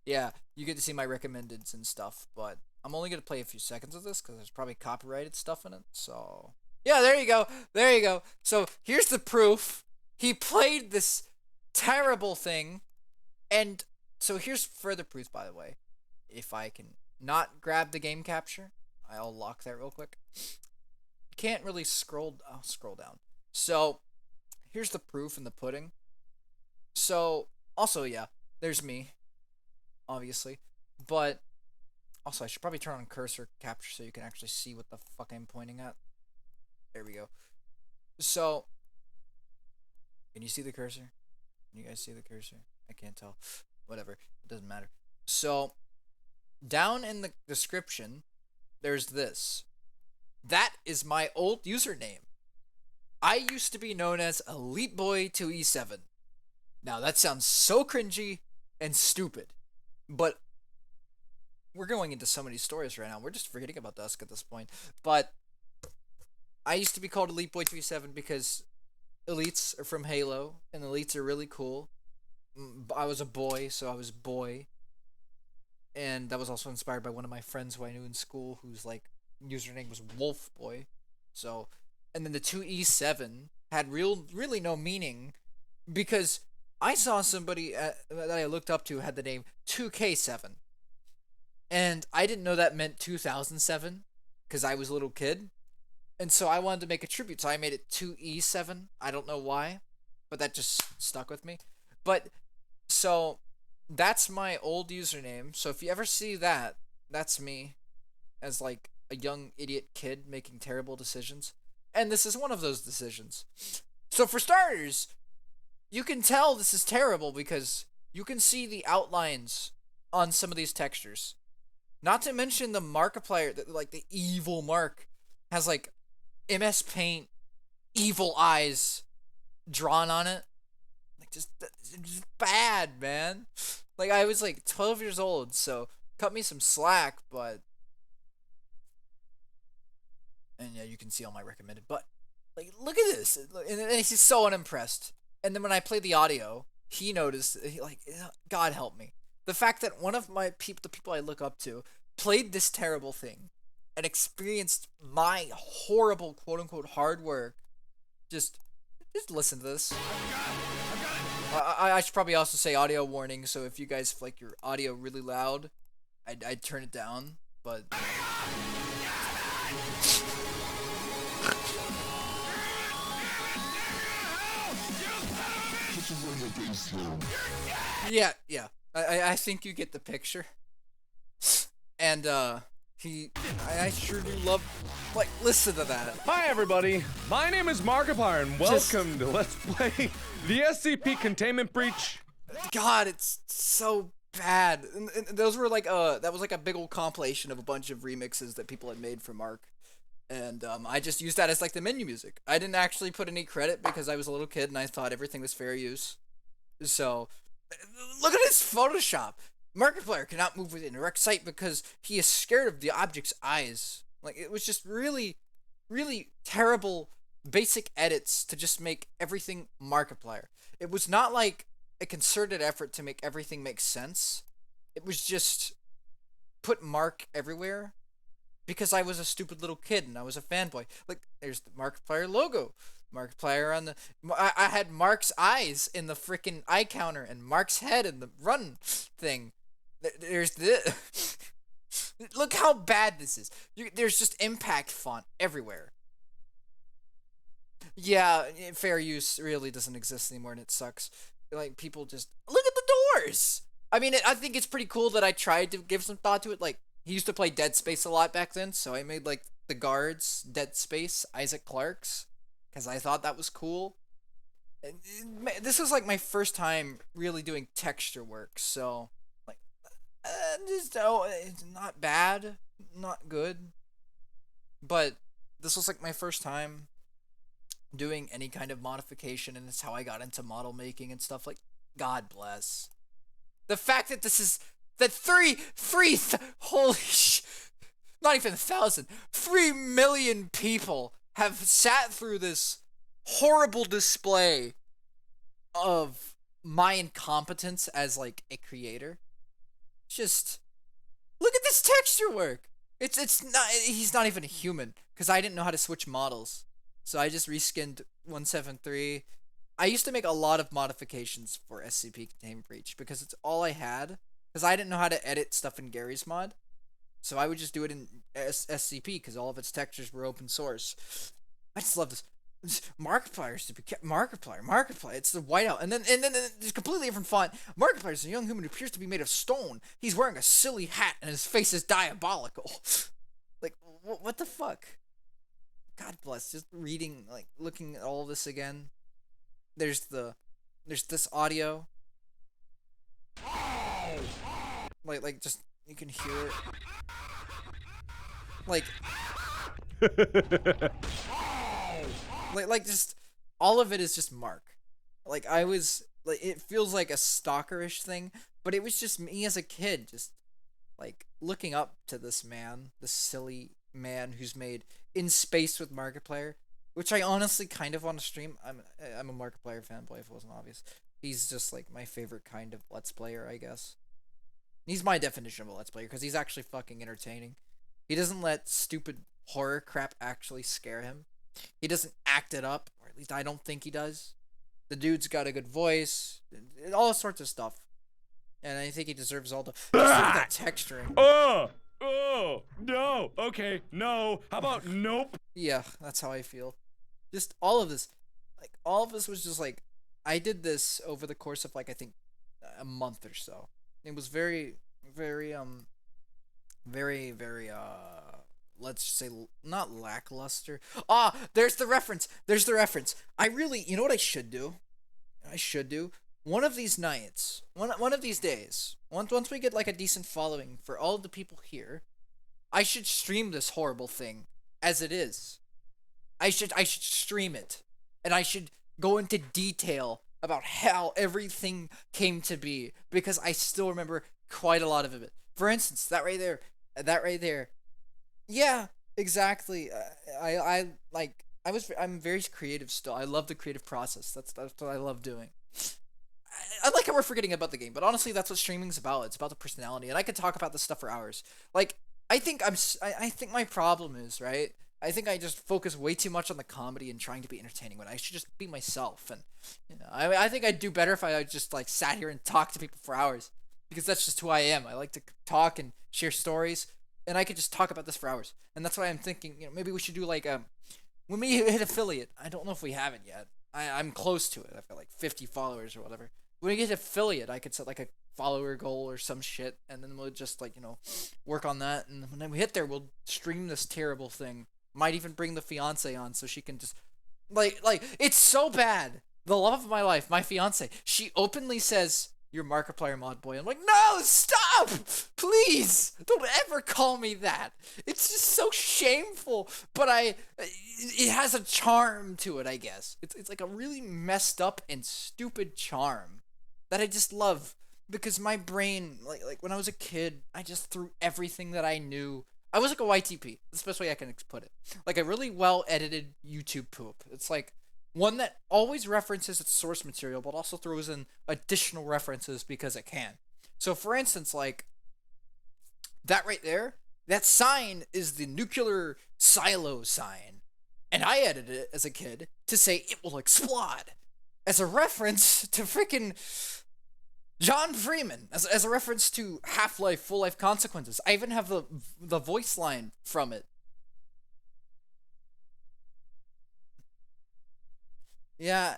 yeah, you get to see my recommendeds and stuff, but I'm only going to play a few seconds of this because there's probably copyrighted stuff in it, so... Yeah, there you go, there you go. So, here's the proof. He played this terrible thing, and so here's further proof, by the way. If I can not grab the game capture, I'll lock that real quick. can't really scroll. I'll scroll down. So here's the proof in the pudding. So also, yeah, there's me, obviously, but also I should probably turn on cursor capture so you can actually see what the fuck I'm pointing at. There we go. So can you see the cursor? Can you guys see the cursor? I can't tell. Whatever, it doesn't matter. So down in the description, there's this. That is my old username. I used to be known as Elite Boy 2E7. Now that sounds so cringy and stupid, but we're going into so many stories right now. We're just forgetting about Dusk at this point. But I used to be called Elite Boy 2E7 because elites are from Halo, and elites are really cool. I was a boy, so I was boy. And that was also inspired by one of my friends who I knew in school, whose like username was Wolf Boy. So, and then the 2E7 had really no meaning because I saw somebody that I looked up to had the name 2K7. And I didn't know that meant 2007 because I was a little kid. And so I wanted to make a tribute, so I made it 2E7. I don't know why, but that just stuck with me. But so that's my old username. So if you ever see that, that's me as like a young idiot kid making terrible decisions. And this is one of those decisions. So for starters, you can tell this is terrible because you can see the outlines on some of these textures. Not to mention the Markiplier, like the evil Mark, has like MS Paint evil eyes drawn on it. Like just bad, man. Like I was like 12 years old, so cut me some slack, but and yeah, you can see all my recommended. But like, look at this, and he's so unimpressed. And then when I played the audio, he noticed. He like, God help me, the fact that one of my the people I look up to, played this terrible thing, and experienced my horrible quote unquote hard work. Just listen to this. I should probably also say audio warning. So if you guys like your audio really loud, I'd turn it down. But yeah. I think you get the picture. And I sure do love, like, listen to that. Hi everybody, my name is Markiplier and welcome to Let's Play the SCP Containment Breach. God, it's so bad. And those were like, that was like a big old compilation of a bunch of remixes that people had made for Mark. And I just used that as like the menu music. I didn't actually put any credit because I was a little kid and I thought everything was fair use. So, look at his Photoshop. Markiplier cannot move within a direct sight because he is scared of the object's eyes. Like, it was just really, really terrible basic edits to just make everything Markiplier. It was not like a concerted effort to make everything make sense. It was just put Mark everywhere because I was a stupid little kid and I was a fanboy. Like, there's the Markiplier logo. Markiplier on the... I had Mark's eyes in the freaking eye counter and Mark's head in the run thing. There's this. Look how bad this is. There's just impact font everywhere. Yeah, fair use really doesn't exist anymore and it sucks. Like, people just... Look at the doors! I mean, I think it's pretty cool that I tried to give some thought to it. Like, he used to play Dead Space a lot back then, so I made, like, the guards, Dead Space, Isaac Clarke's, because I thought that was cool. This was, like, my first time really doing texture work, so... it's not bad, not good, but this was like my first time doing any kind of modification, and it's how I got into model making and stuff. Like, God bless. The fact that this is that holy not even 1,000, 3 million people have sat through this horrible display of my incompetence as like a creator. Just look at this texture work. It's not, he's not even a human because I didn't know how to switch models, so I just reskinned 173. I used to make a lot of modifications for SCP Containment Breach because it's all I had, because I didn't know how to edit stuff in Gary's mod. So I would just do it in SCP because all of its textures were open source. I just love this. Markiplier is to be Markiplier. It's the whiteout, and then there's completely different font. Markiplier is a young human who appears to be made of stone. He's wearing a silly hat, and his face is diabolical. Like, what the fuck? God bless. Just reading, like, looking at all this again. There's this audio. Like just you can hear it. Like just all of it is just Mark. Like I was like it feels like a stalkerish thing, but it was just me as a kid just like looking up to this man, this silly man who's made In Space with Markiplier, which I honestly kind of want to stream. I'm a Markiplier fanboy if it wasn't obvious. He's just like my favorite kind of Let's Player, I guess. He's my definition of a Let's Player because he's actually fucking entertaining. He doesn't let stupid horror crap actually scare him. He doesn't act it up, or at least I don't think he does. The dude's got a good voice, all sorts of stuff. And I think he deserves all the just look at that texturing. Oh, no. Okay, no. How about nope? Yeah, that's how I feel. Just all of this. Like, all of this was just like, I did this over the course of, like, I think a month or so. It was very, let's just say, not lackluster. There's the reference. I really, you know what I should do? One of these nights, one of these days, once we get, like, a decent following for all of the people here, I should stream this horrible thing as it is. I should stream it. And I should go into detail about how everything came to be, because I still remember quite a lot of it. For instance, that right there. Yeah, exactly. I'm very creative still. I love the creative process. That's what I love doing. I like how we're forgetting about the game, but honestly, that's what streaming's about. It's about the personality, and I could talk about this stuff for hours. Like, I think my problem is, right? I think I just focus way too much on the comedy and trying to be entertaining when I should just be myself. And I think I'd do better if I just like sat here and talked to people for hours, because that's just who I am. I like to talk and share stories, and I could just talk about this for hours. And that's why I'm thinking, maybe we should do like when we hit affiliate. I don't know if we have it yet. I'm close to it. I've got like 50 followers or whatever. When we get affiliate, I could set like a follower goal or some shit, and then we'll just like work on that. And when we hit there, we'll stream this terrible thing. Might even bring the fiance on so she can just like it's so bad. The love of my life, my fiance, she openly says, "You're Markiplier mod boy." I'm like, no, stop, please, don't ever call me that. It's just so shameful. But it has a charm to it, I guess. It's like a really messed up and stupid charm that I just love, because my brain, like when I was a kid, I just threw everything that I knew. I was like a YTP. That's the best way I can put it. Like a really well-edited YouTube poop. It's like one that always references its source material, but also throws in additional references because it can. So, for instance, like that right there, that sign is the nuclear silo sign. And I edited it as a kid to say it will explode, as a reference to freaking John Freeman, as a reference to Half-Life, Full-Life Consequences. I even have the voice line from it. Yeah,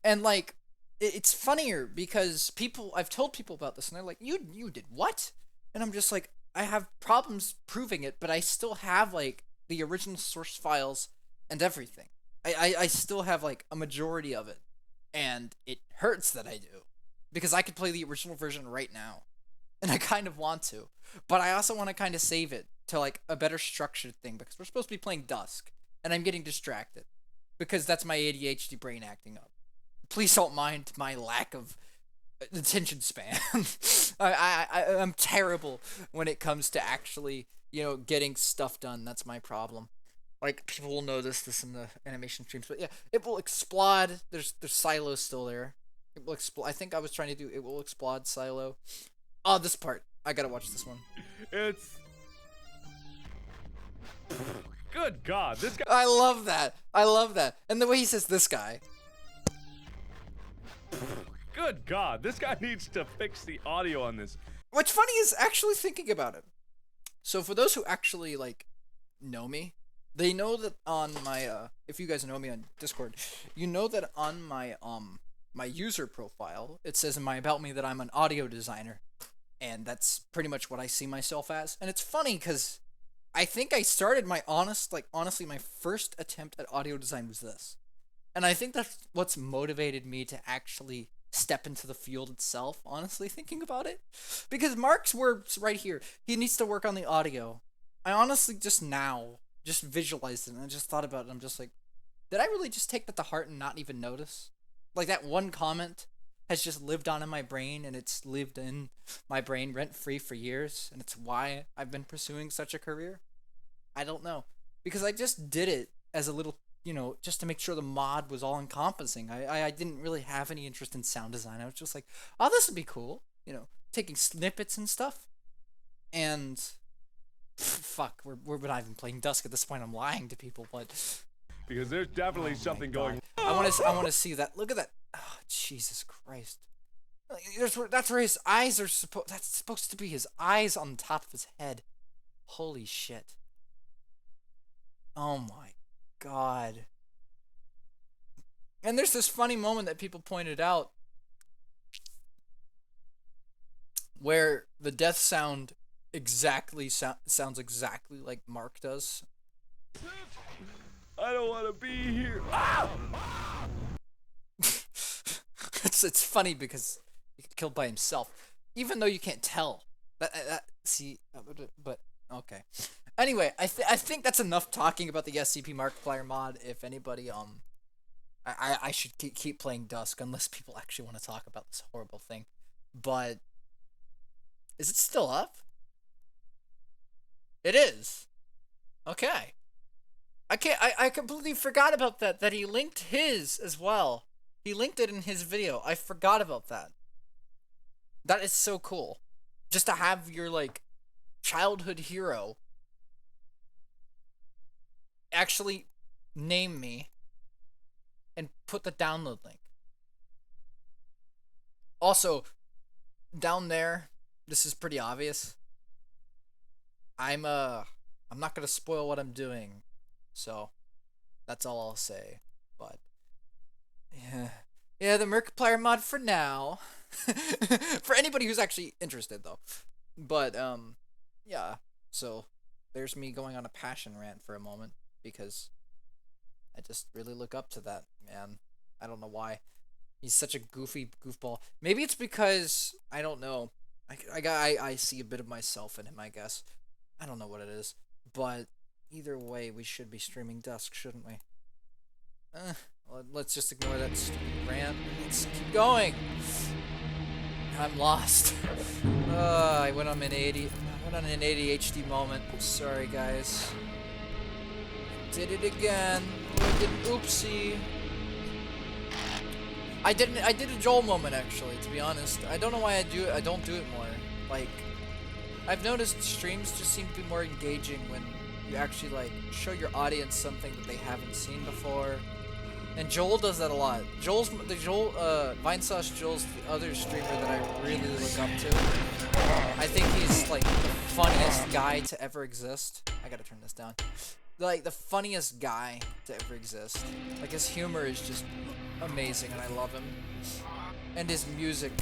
and like, it's funnier because I've told people about this, and they're like, you did what? And I'm just like, I have problems proving it, but I still have like the original source files and everything. I still have like a majority of it, and it hurts that I do. Because I could play the original version right now. And I kind of want to. But I also want to kind of save it to like a better structured thing, because we're supposed to be playing Dusk. And I'm getting distracted. Because that's my ADHD brain acting up. Please don't mind my lack of attention span. I'm terrible when it comes to actually, getting stuff done. That's my problem. Like, people will notice this in the animation streams. But yeah, it will explode. There's silos still there. It will explode. I think I was trying to do it will explode silo. Oh, this part. I gotta watch this one. It's... Good God, this guy... I love that. And the way he says this guy. Good God, this guy needs to fix the audio on this. What's funny is actually thinking about it. So for those who actually like know me, they know that on my if you guys know me on Discord, you know that on my my user profile, it says in my about me that I'm an audio designer, and that's pretty much what I see myself as. And it's funny cuz I think I started my honestly my first attempt at audio design was this. And I think that's what's motivated me to actually step into the field itself, honestly, thinking about it. Because Mark's works right here. He needs to work on the audio. I honestly just visualized it and I just thought about it. I'm just like, did I really just take that to heart and not even notice? Like that one comment has just lived on in my brain and it's lived in my brain rent-free for years. And it's why I've been pursuing such a career. I don't know. Because I just did it as a little, just to make sure the mod was all encompassing. I didn't really have any interest in sound design. I was just like, oh, this would be cool. Taking snippets and stuff. And fuck, we're not even playing Dusk at this point. I'm lying to people, but Because there's definitely something going. I want to see that. Look at that. Oh, Jesus Christ. That's where his eyes are that's supposed to be his eyes on top of his head. Holy shit. Oh my God. And there's this funny moment that people pointed out where the death sound sounds exactly like Mark does. I don't want to be here. It's funny because he got killed by himself, even though you can't tell. But okay. Anyway, I think that's enough talking about the SCP Markiplier mod. If anybody I should keep playing Dusk unless people actually want to talk about this horrible thing. But is it still up? It is. Okay. I completely forgot about that he linked his as well. He linked it in his video. I forgot about that. That is so cool. Just to have your like childhood hero actually name me and put the download link. Also, down there, this is pretty obvious. I'm not gonna spoil what I'm doing, so that's all I'll say. But yeah, the Markiplier mod for now. For anybody who's actually interested, though. But yeah. So there's me going on a passion rant for a moment because I just really look up to that man. I don't know why. He's such a goofy goofball. Maybe it's because I don't know. I see a bit of myself in him, I guess. I don't know what it is, but either way, we should be streaming Dusk, shouldn't we? Let's just ignore that stupid rant. Let's keep going. I'm lost. I went on an ADHD moment. Sorry, guys. Did it again. Oopsie. I did a Joel moment actually. To be honest, I don't know why I don't do it more. Like, I've noticed streams just seem to be more engaging when you actually like show your audience something that they haven't seen before. And Joel does that a lot. Vinesauce Joel's the other streamer that I really look up to. I think he's like the funniest guy to ever exist. I gotta turn this down. Like the funniest guy to ever exist. Like his humor is just amazing and I love him. And his music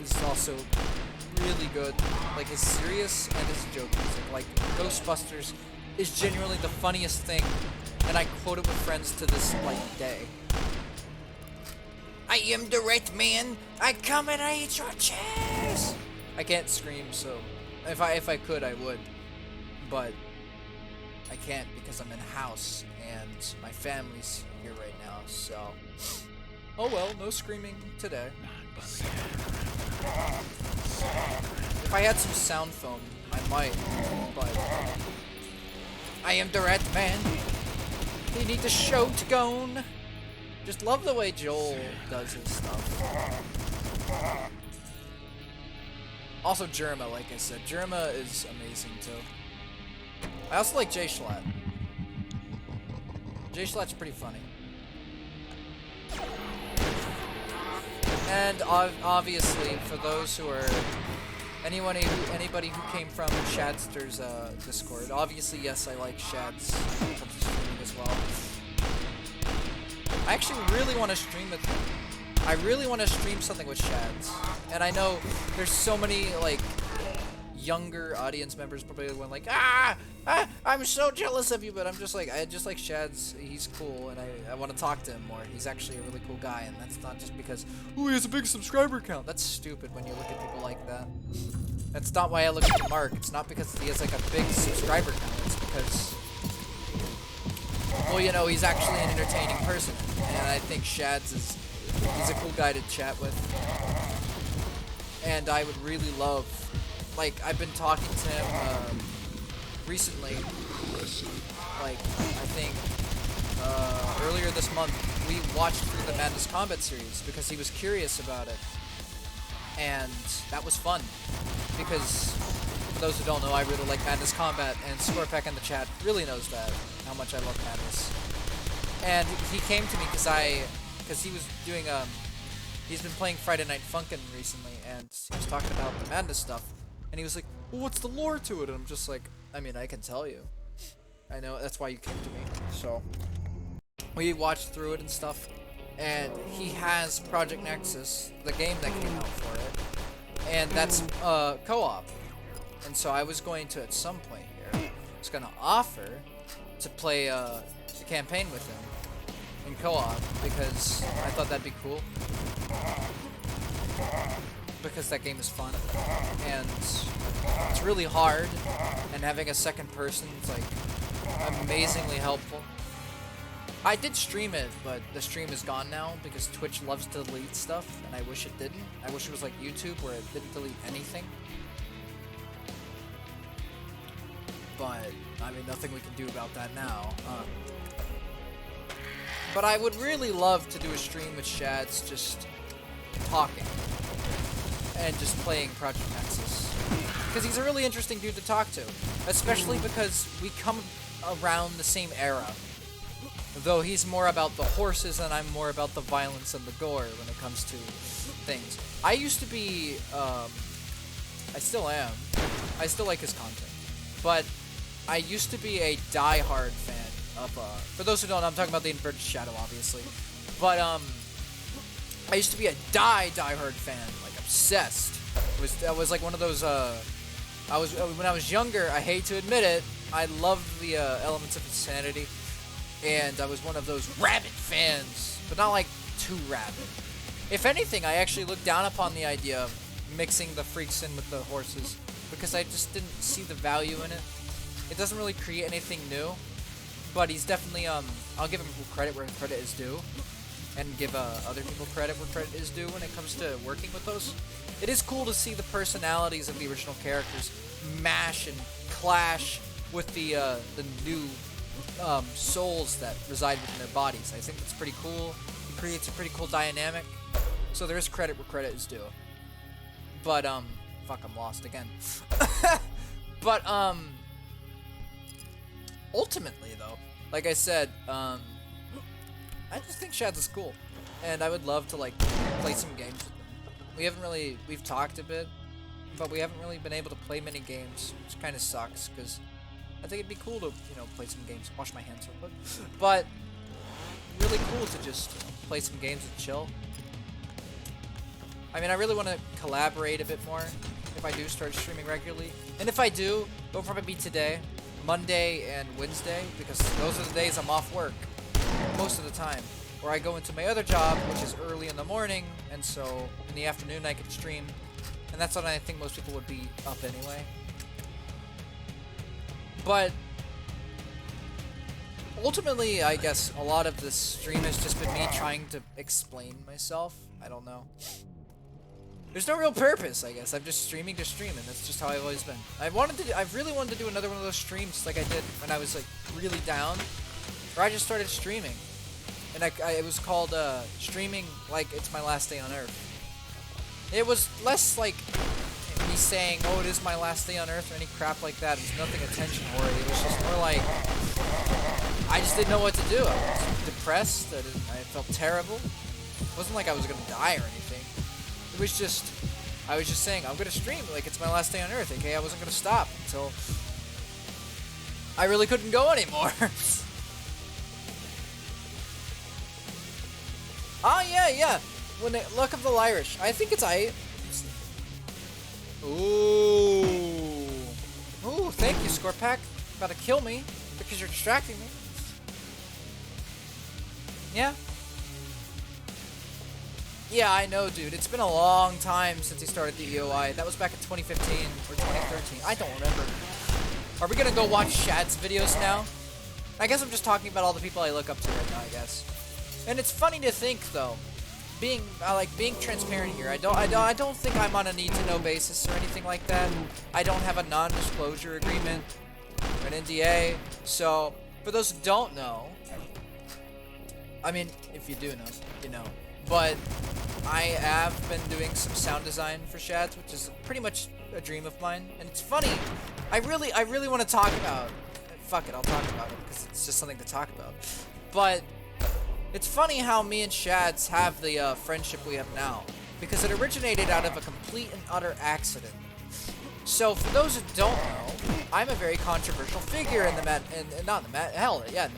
is also really good. Like his serious and his joke music. Like Ghostbusters is genuinely the funniest thing. And I quote it with friends to this like day. I am the red man. I come and I eat your chest. I can't scream, so if I could, I would, but I can't because I'm in a house and my family's here right now. So, oh well, no screaming today. If I had some sound foam, I might, but I am the red man. They need the show to go on. Just love the way Joel does his stuff. Also Jerma, like I said. Jerma is amazing too. I also like Jay Schlatt. Jay Schlatt's pretty funny. And obviously, for those who are Anybody who came from Shadster's Discord. Obviously, yes, I like Shad's streaming as well. I actually really want to stream with him. I really want to stream something with Shads. And I know there's so many, like, younger audience members probably going like, I'm so jealous of you, but I'm just like, I just like Shads. He's cool, and I want to talk to him more. He's actually a really cool guy, and that's not just because, ooh, he has a big subscriber count. That's stupid when you look at people like that. That's not why I look at Mark. It's not because he has like a big subscriber count. It's because, well, you know, he's actually an entertaining person, and I think Shads he's a cool guy to chat with. And I would really love, like, I've been talking to him recently, like, I think earlier this month, we watched through the Madness Combat series because he was curious about it. And that was fun, because for those who don't know, I really like Madness Combat, and Scorpack in the chat really knows that, how much I love Madness. And he came to me because he was doing, he's been playing Friday Night Funkin' recently, and he was talking about the Madness stuff, and he was like, well, what's the lore to it? And I'm just like, I mean, I can tell you. I know, that's why you came to me. So, we watched through it and stuff, and he has Project Nexus, the game that came out for it, and that's co-op. And so I was going to, at some point here, was going to offer to play the campaign with him in co-op, because I thought that'd be cool. Because that game is fun, and it's really hard, and having a second person is like amazingly helpful. I did stream it, but the stream is gone now because Twitch loves to delete stuff, and I wish it didn't. I wish it was like YouTube where it didn't delete anything. But, I mean, nothing we can do about that now. But I would really love to do a stream with Shads just talking and just playing Project Nexus, because he's a really interesting dude to talk to, especially because we come around the same era, though he's more about the horses and I'm more about the violence and the gore when it comes to things. I used to be, I still am, I still like his content, but I used to be a die-hard fan of, for those who don't know, I'm talking about the Inverted Shadow, obviously, but, I used to be a die-hard fan, like obsessed. I was like one of those, when I was younger, I hate to admit it, I loved the elements of insanity, and I was one of those rabid fans, but not like too rabid. If anything, I actually looked down upon the idea of mixing the freaks in with the horses, because I just didn't see the value in it. It doesn't really create anything new, but he's definitely, I'll give him credit where credit is due, and give other people credit where credit is due when it comes to working with those. It is cool to see the personalities of the original characters mash and clash with the new souls that reside within their bodies. I think that's pretty cool. It creates a pretty cool dynamic. So there is credit where credit is due. But, fuck, I'm lost again. But, ultimately, though, like I said, I just think Shads is cool, and I would love to, like, play some games with him. We've talked a bit, but we haven't really been able to play many games, which kind of sucks, because I think it'd be cool to, you know, play some games. Wash my hands real quick. But, really cool to just, you know, play some games and chill. I mean, I really want to collaborate a bit more if I do start streaming regularly. And if I do, it'll probably be today, Monday and Wednesday, because those are the days I'm off work. Most of the time, where I go into my other job, which is early in the morning, and so in the afternoon I could stream, and that's when I think most people would be up anyway. But ultimately, I guess a lot of this stream has just been me trying to explain myself. I don't know. There's no real purpose, I guess. I'm just streaming to stream, and that's just how I've always been. I really wanted to do another one of those streams like I did when I was like really down, where I just started streaming, and it was called streaming like it's my last day on Earth. It was less like me saying, "Oh, it is my last day on Earth" or any crap like that. It was nothing attention-worthy. It was just more like I just didn't know what to do. I was depressed. I felt terrible. It wasn't like I was gonna die or anything. It was just I was just saying I'm gonna stream like it's my last day on Earth. Okay, I wasn't gonna stop until I really couldn't go anymore. Oh yeah. When they look of the Irish, I think it's Ooh, thank you, Scorpack. About to kill me because you're distracting me. Yeah. Yeah, I know, dude. It's been a long time since he started the EOI. That was back in 2015 or 2013. I don't remember. Are we gonna go watch Shad's videos now? I guess I'm just talking about all the people I look up to right now, I guess. And it's funny to think, though, being transparent here. I don't think I'm on a need-to-know basis or anything like that. I don't have a non-disclosure agreement or an NDA. So, for those who don't know, I mean, if you do know, you know. But I have been doing some sound design for Shads, which is pretty much a dream of mine. And it's funny. I really want to talk about. Fuck it, I'll talk about it because it's just something to talk about. But it's funny how me and Shads have the friendship we have now, because it originated out of a complete and utter accident. So for those who don't know, I'm a very controversial figure in the in the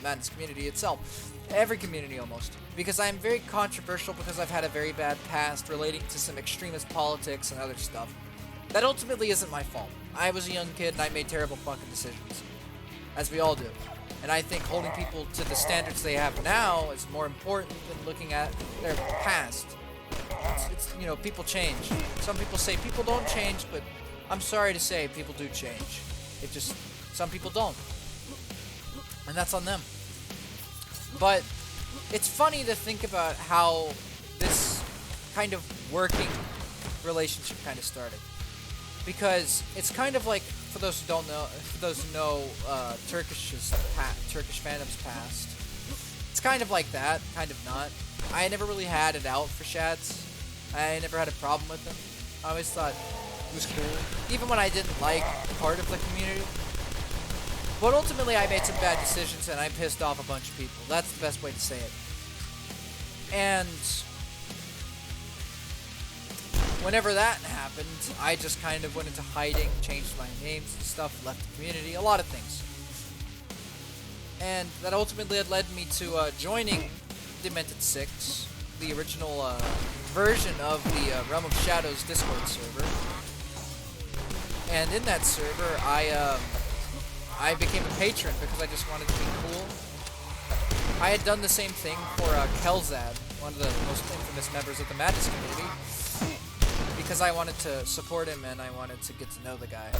Madness community itself. Every community almost. Because I'm very controversial because I've had a very bad past relating to some extremist politics and other stuff. That ultimately isn't my fault. I was a young kid and I made terrible fucking decisions. As we all do. And I think holding people to the standards they have now is more important than looking at their past. It's you know, people change. Some people say people don't change, but I'm sorry to say people do change. It just, some people don't. And that's on them. But it's funny to think about how this kind of working relationship kind of started. Because it's kind of like, for those who don't know, Turkish fandom's past. It's kind of like that, kind of not. I never really had it out for Shads. I never had a problem with them. I always thought it was cool, even when I didn't like part of the community. But ultimately, I made some bad decisions and I pissed off a bunch of people. That's the best way to say it. And whenever that happened, I just kind of went into hiding, changed my names and stuff, left the community, a lot of things. And that ultimately had led me to joining Demented 6, the original version of the Realm of Shadows Discord server. And in that server, I became a patron because I just wanted to be cool. I had done the same thing for Kelzad, one of the most infamous members of the Madness community, because I wanted to support him and I wanted to get to know the guy.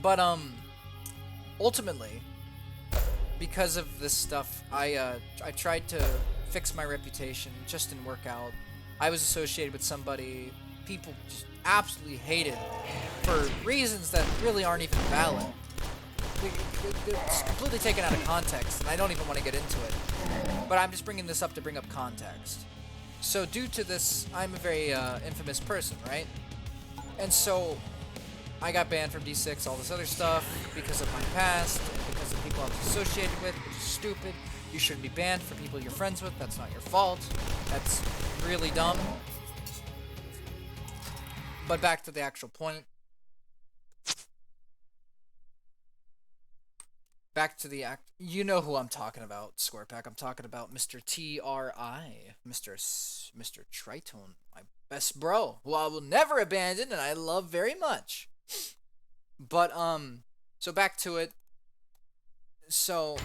But ultimately, because of this stuff, I tried to fix my reputation. It just didn't work out. I was associated with somebody people just absolutely hated for reasons that really aren't even valid. It's completely taken out of context, and I don't even want to get into it. But I'm just bringing this up to bring up context. So due to this, I'm a very infamous person, right? And so I got banned from D6, all this other stuff, because of my past, and because of people I was associated with, which is stupid. You shouldn't be banned for people you're friends with. That's not your fault. That's really dumb. But back to the actual point. Back to the act. You know who I'm talking about, Scorpack. I'm talking about Mr. TRI, Mr. Tritone, my best bro, who I will never abandon and I love very much. But so back to it. So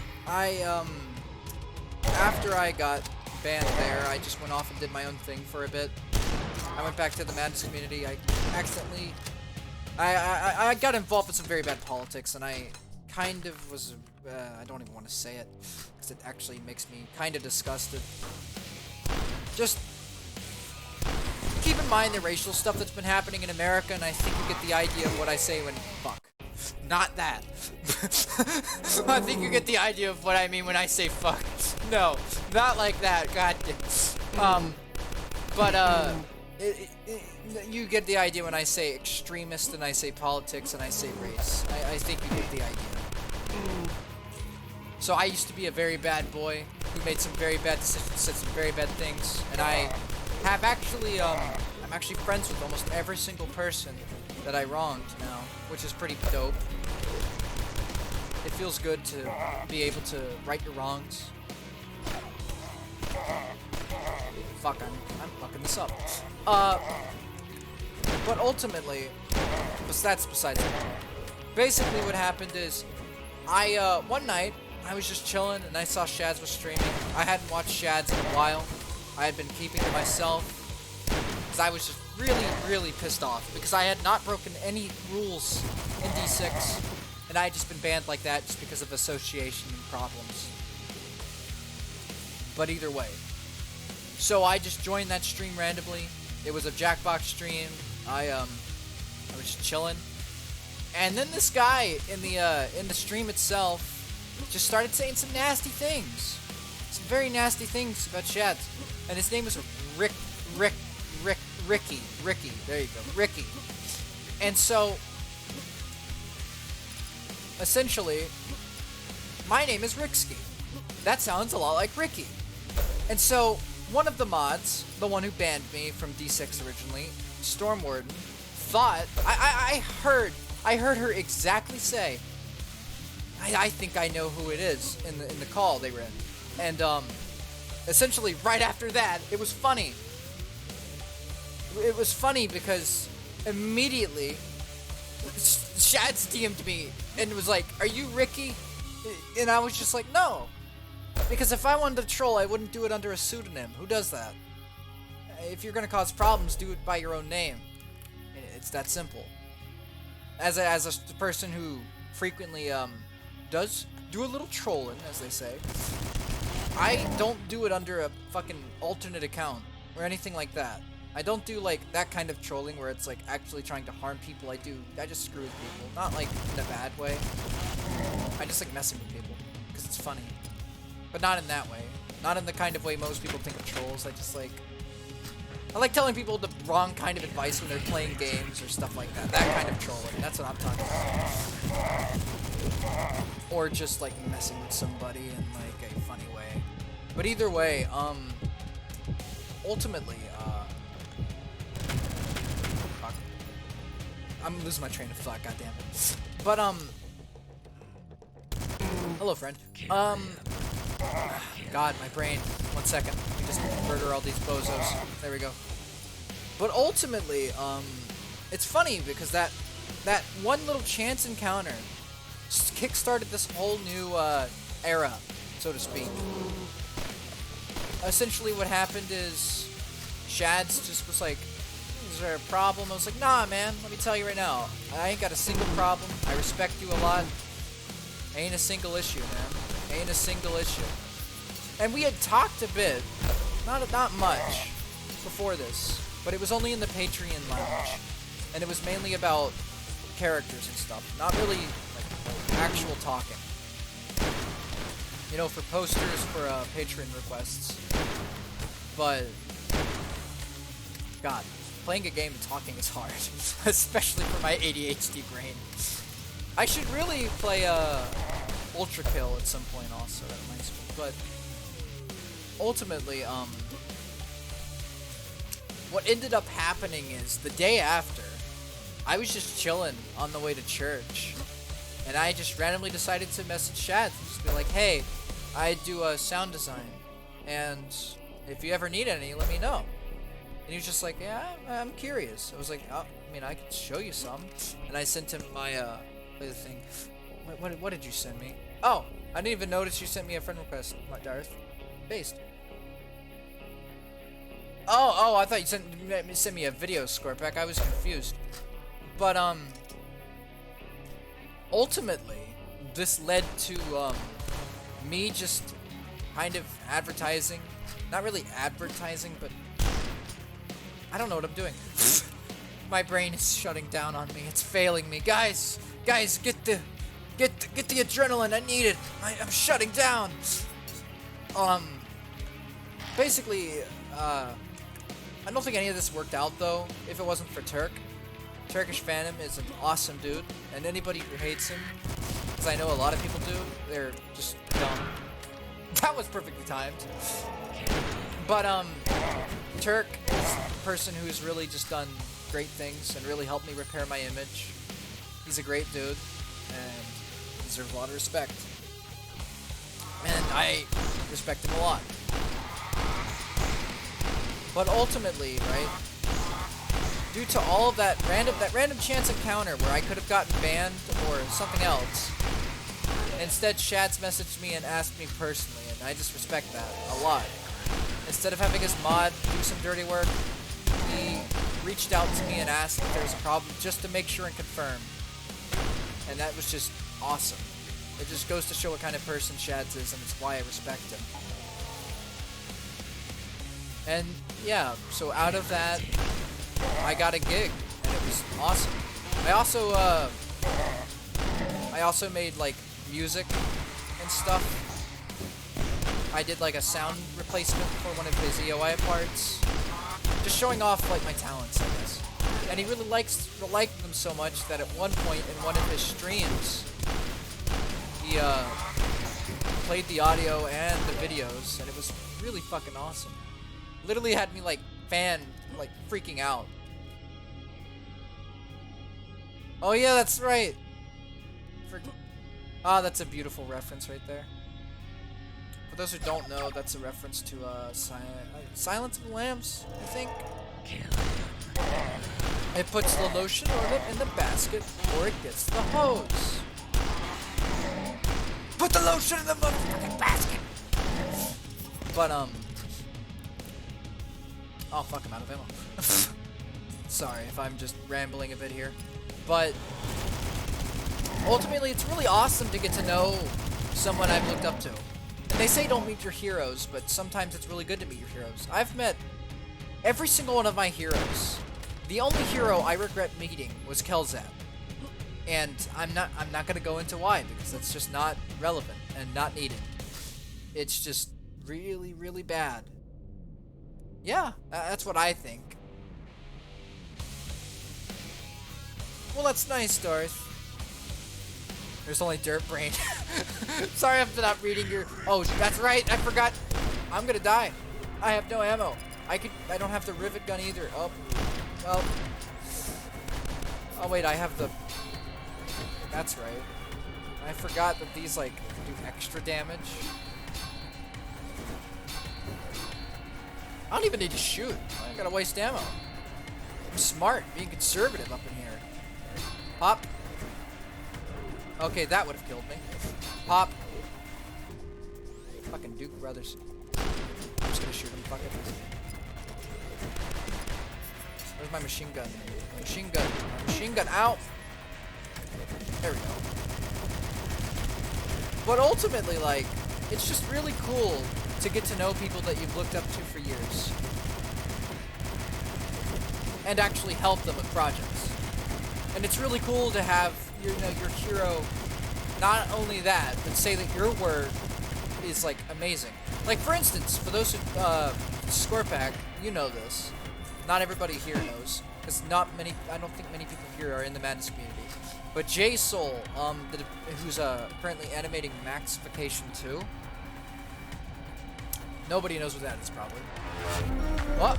after I got banned there, I just went off and did my own thing for a bit. I went back to the Madness community. I accidentally, I got involved with some very bad politics, and I kind of was, I don't even want to say it, because it actually makes me kind of disgusted. Just keep in mind the racial stuff that's been happening in America, and I think you get the idea of what I say when, fuck. Not that. I think you get the idea of what I mean when I say fuck. No, not like that, god damn. You get the idea when I say extremist and I say politics and I say race. I think you get the idea. So I used to be a very bad boy who made some very bad decisions, said some very bad things, and I have actually, I'm actually friends with almost every single person that I wronged now, which is pretty dope. It feels good to be able to right your wrongs. Fuck, I'm fucking this up. But ultimately, that's besides the point. Basically what happened is, one night, I was just chilling and I saw Shads was streaming. I hadn't watched Shads in a while. I had been keeping to myself because I was just really, really pissed off because I had not broken any rules in D6 and I had just been banned like that just because of association and problems. But either way. So I just joined that stream randomly. It was a Jackbox stream. I was just chilling. And then this guy in the stream itself just started saying some nasty things. Some very nasty things about Shads. And his name was Ricky. There you go. Ricky. And so, essentially, my name is Ricksky. That sounds a lot like Ricky. And so, one of the mods, the one who banned me from D6 originally, Stormwarden, thought, I heard her exactly say, I think I know who it is in the call they read. And essentially right after that, it was funny. It was funny because immediately Shads DM'd me and was like, "Are you Ricky?" And I was just like, "No." Because if I wanted to troll, I wouldn't do it under a pseudonym. Who does that? If you're gonna cause problems, do it by your own name. It's that simple. As a person who frequently does do a little trolling, as they say, I don't do it under a fucking alternate account or anything like that. I don't do like that kind of trolling where it's like actually trying to harm people. I just screw with people, not like in a bad way. I just like messing with people because it's funny, but not in that way. Not in the kind of way most people think of trolls. I like telling people the wrong kind of advice when they're playing games or stuff like that. That kind of trolling. That's what I'm talking about. Or just like messing with somebody in like a funny way. But either way, ultimately, fuck. I'm losing my train of thought, goddammit. But hello friend. God, my brain. 1 second. Let me just murder all these bozos. There we go. But ultimately, it's funny because that one little chance encounter kickstarted this whole new era, so to speak. Essentially, what happened is Shads just was like, "Is there a problem?" I was like, "Nah, man. Let me tell you right now. I ain't got a single problem. I respect you a lot. Ain't a single issue, man. Ain't a single issue." And we had talked a bit, not much, before this, but it was only in the Patreon lounge, and it was mainly about characters and stuff, not really like actual talking. You know, for posters, for Patreon requests. But God, playing a game and talking is hard, especially for my ADHD brain. I should really play Ultra Kill at some point also. That reminds me, but. Ultimately, what ended up happening is the day after, I was just chilling on the way to church, and I just randomly decided to message Shads and just be like, "Hey, I do sound design, and if you ever need any, let me know." And he was just like, "Yeah, I'm curious." I was like, "Oh, I mean, I could show you some," and I sent him my the thing. What did you send me? Oh, I didn't even notice you sent me a friend request, Darth. Based. Oh, I thought you sent me a video, Scorpack. I was confused. But, ultimately, this led to, me just kind of advertising. Not really advertising, but I don't know what I'm doing. My brain is shutting down on me. It's failing me. Guys, get the adrenaline. I need it. I'm shutting down. Basically, I don't think any of this worked out, though, if it wasn't for Turk. Turkish Phantom is an awesome dude, and anybody who hates him, because I know a lot of people do, they're just dumb. That was perfectly timed. But, Turk is person who's really just done great things and really helped me repair my image. He's a great dude and deserves a lot of respect. And I respect him a lot. But ultimately, right, due to all of that random chance encounter where I could have gotten banned or something else, instead Shads messaged me and asked me personally, and I just respect that a lot. Instead of having his mod do some dirty work, he reached out to me and asked if there was a problem just to make sure and confirm. And that was just awesome. It just goes to show what kind of person Shads is, and it's why I respect him. And yeah, so out of that, I got a gig, and it was awesome. I also made like music and stuff. I did like a sound replacement for one of his EOI parts, just showing off like my talents, I guess. And he really liked them so much that at one point in one of his streams, he played the audio and the videos, and it was really fucking awesome. Literally had me like freaking out. Oh yeah, that's right. That's a beautiful reference right there. For those who don't know, that's a reference to Silence of the Lambs, I think. It puts the lotion on it in the basket, or it gets the hose. Put the lotion in the motherfucking basket! But, oh, fuck, I'm out of ammo. Sorry if I'm just rambling a bit here. But, ultimately, it's really awesome to get to know someone I've looked up to. And they say don't meet your heroes, but sometimes it's really good to meet your heroes. I've met every single one of my heroes. The only hero I regret meeting was Kelzat. And I'm not gonna go into why, because that's just not relevant and not needed. It's just really, really bad. Yeah, that's what I think. Well, that's nice, Darth. There's only Dirt Brain. Sorry I'm not reading your... Oh, that's right, I forgot. I'm gonna die. I have no ammo. I don't have the rivet gun either. Oh. Well. Oh, wait, I have the... That's right. I forgot that these, like, do extra damage. I don't even need to shoot. I don't gotta waste ammo. I'm smart, being conservative up in here. Pop. Okay, that would have killed me. Pop. Fucking Duke brothers. I'm just gonna shoot him, fuck it. Where's my machine gun? My machine gun. My machine gun. Ow! There we go. But ultimately, like, it's just really cool to get to know people that you've looked up to for years. And actually help them with projects. And it's really cool to have your hero, not only that, but say that your word is, like, amazing. Like, for instance, for those who, Scorpack, you know this. Not everybody here knows, because I don't think many people here are in the Madness community. But J Soul, who's currently animating Maxification 2. Nobody knows what that is, probably. Oh,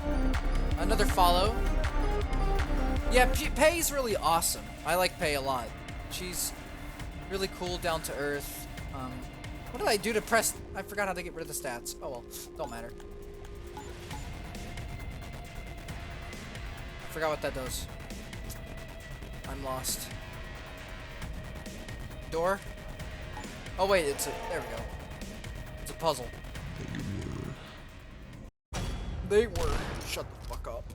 another follow. Yeah, Pei's really awesome. I like Pei a lot. She's really cool, down to earth. What did I do to press? I forgot how to get rid of the stats. Oh well, don't matter. I forgot what that does. I'm lost. Door? Oh wait, there we go. It's a puzzle. They were. Shut the fuck up.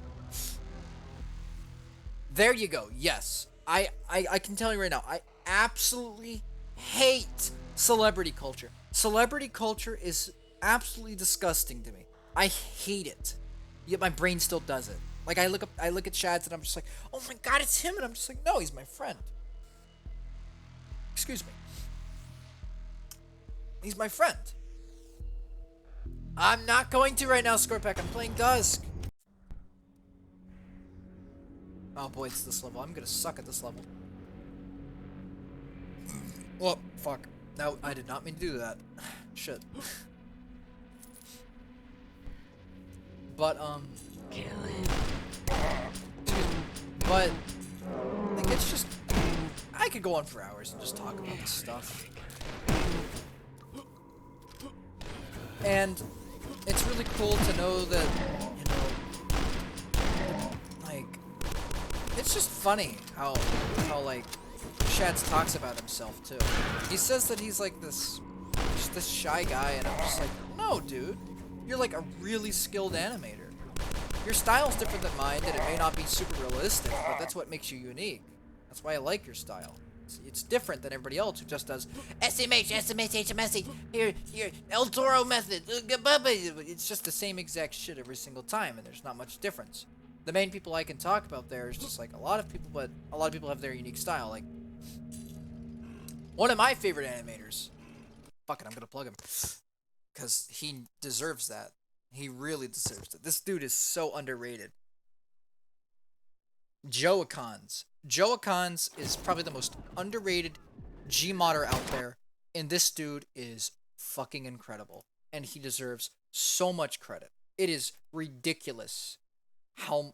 There you go. Yes. I can tell you right now, I absolutely hate celebrity culture. Celebrity culture is absolutely disgusting to me. I hate it. Yet my brain still does it. Like I look at Shads and I'm just like, oh my god, it's him, and I'm just like, no, he's my friend. Excuse me. He's my friend. I'm not going to right now, Scorpack. I'm playing Dusk. Oh boy, it's this level. I'm gonna suck at this level. Well, fuck. No, I did not mean to do that. Shit. But, Kill him. But like, it's just, I could go on for hours and just talk about this stuff. And it's really cool to know that, you know, like, it's just funny how like Shads talks about himself too. He says that he's like just this shy guy, and I'm just like, no, dude, you're like a really skilled animator. Your style's different than mine, and it may not be super realistic, but that's what makes you unique. That's why I like your style. It's different than everybody else who just does SMH, HMS, here, El Toro method. It's just the same exact shit every single time, and there's not much difference. The main people I can talk about there is just like a lot of people, but a lot of people have their unique style. Like, one of my favorite animators, fuck it, I'm gonna plug him, because he deserves that. He really deserves it. This dude is so underrated. Joacons. Joacons is probably the most underrated Gmodder out there, and this dude is fucking incredible, and he deserves so much credit. It is ridiculous how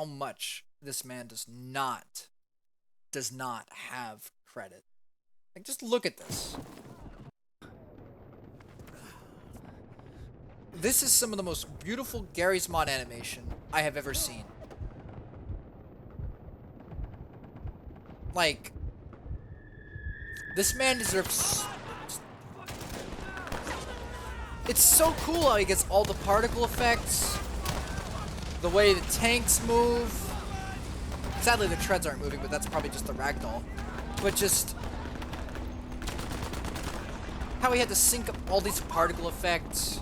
much this man does not have credit. Like, just look at this. This is some of the most beautiful Garry's Mod animation I have ever seen. Like, this man deserves... It's so cool how he gets all the particle effects, the way the tanks move. Sadly, the treads aren't moving, but that's probably just the ragdoll. But just how he had to sync up all these particle effects.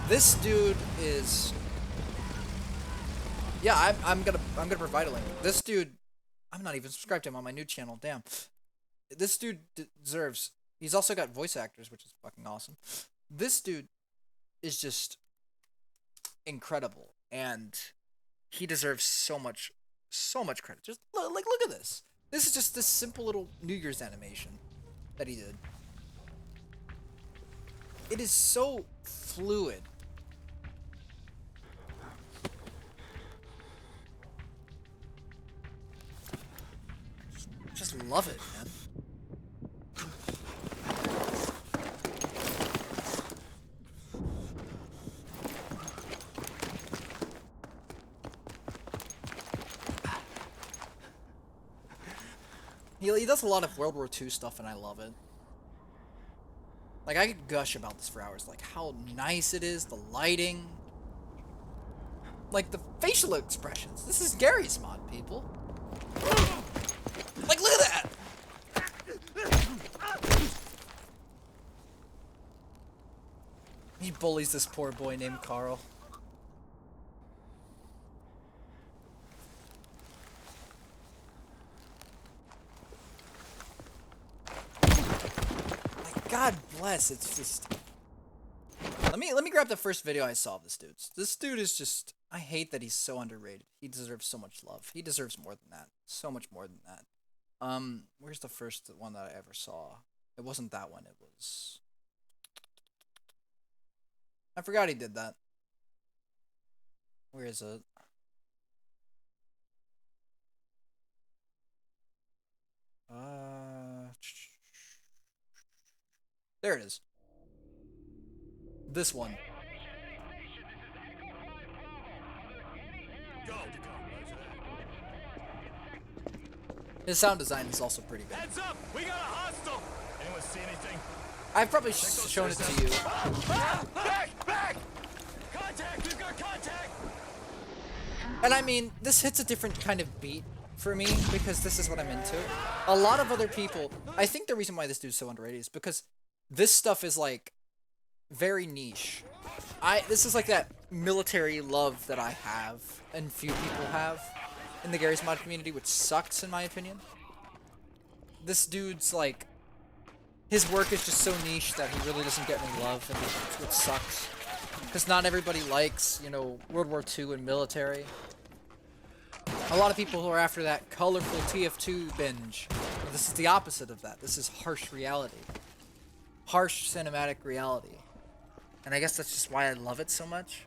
This dude is, yeah, I'm gonna provide a link. This dude, I'm not even subscribed to him on my new channel. Damn, this dude deserves. He's also got voice actors, which is fucking awesome. This dude is just incredible, and he deserves so much credit. Just look at this. This is just this simple little New Year's animation that he did. It is so fluid. Just love it, man. He does a lot of World War II stuff, and I love it. Like, I could gush about this for hours. Like, how nice it is, the lighting. Like, the facial expressions. This is Garry's Mod, people. Like, look at that! He bullies this poor boy named Carl. Like, God bless, it's just... Let me grab the first video I saw of this dude. This dude is just... I hate that he's so underrated. He deserves so much love. He deserves more than that. So much more than that. Where's the first one that I ever saw? It wasn't that one, it was... I forgot he did that. Where is it? There it is. This one. His sound design is also pretty good. Heads up! We got a hostile! Anyone see anything? I've probably shown it to you. Back! Contact! We've got contact! And I mean, this hits a different kind of beat for me because this is what I'm into. A lot of other people, I think the reason why this dude's so underrated is because this stuff is like very niche. This is like that military love that I have and few people have in the Garry's Mod community, which sucks in my opinion. This dude's like, his work is just so niche that he really doesn't get any love, and that's what sucks. Because not everybody likes, you know, World War II and military. A lot of people who are after that colorful TF2 binge. This is the opposite of that. This is harsh reality. harsh cinematic reality. And I guess that's just why I love it so much.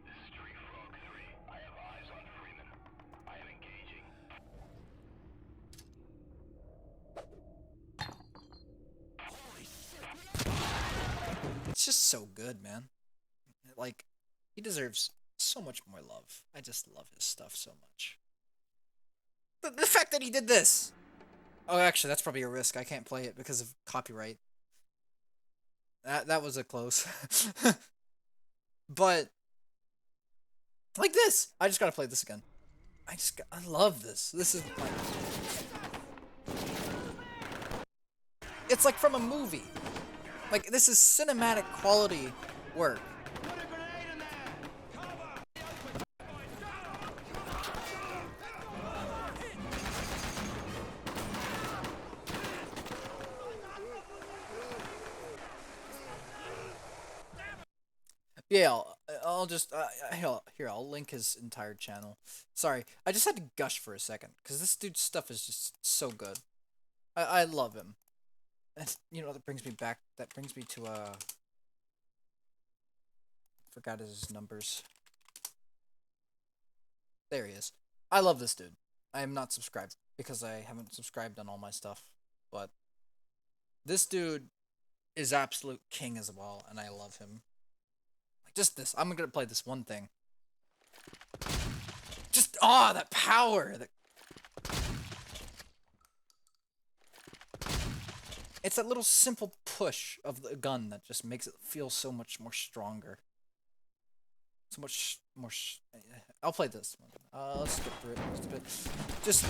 This is Tree Frog 3. I have eyes on Freeman. I am engaging. It's just so good, man. Like, he deserves so much more love. I just love his stuff so much. The fact that he did this! Oh, actually, that's probably a risk. I can't play it because of copyright. That was a close. But, like this! I just gotta play this again. I love this. This is like... It's like from a movie. Like, this is cinematic quality work. Yeah, I'll just here I'll link his entire channel. Sorry, I just had to gush for a second because this dude's stuff is just so good. I love him, and you know that brings me back. That brings me to forgot his numbers. There he is. I love this dude. I am not subscribed because I haven't subscribed on all my stuff, but this dude is absolute king as well, and I love him. Just this. I'm gonna play this one thing. Just, that power! It's that little simple push of the gun that just makes it feel so much more stronger. So much more... I'll play this one. Let's skip through it. Just...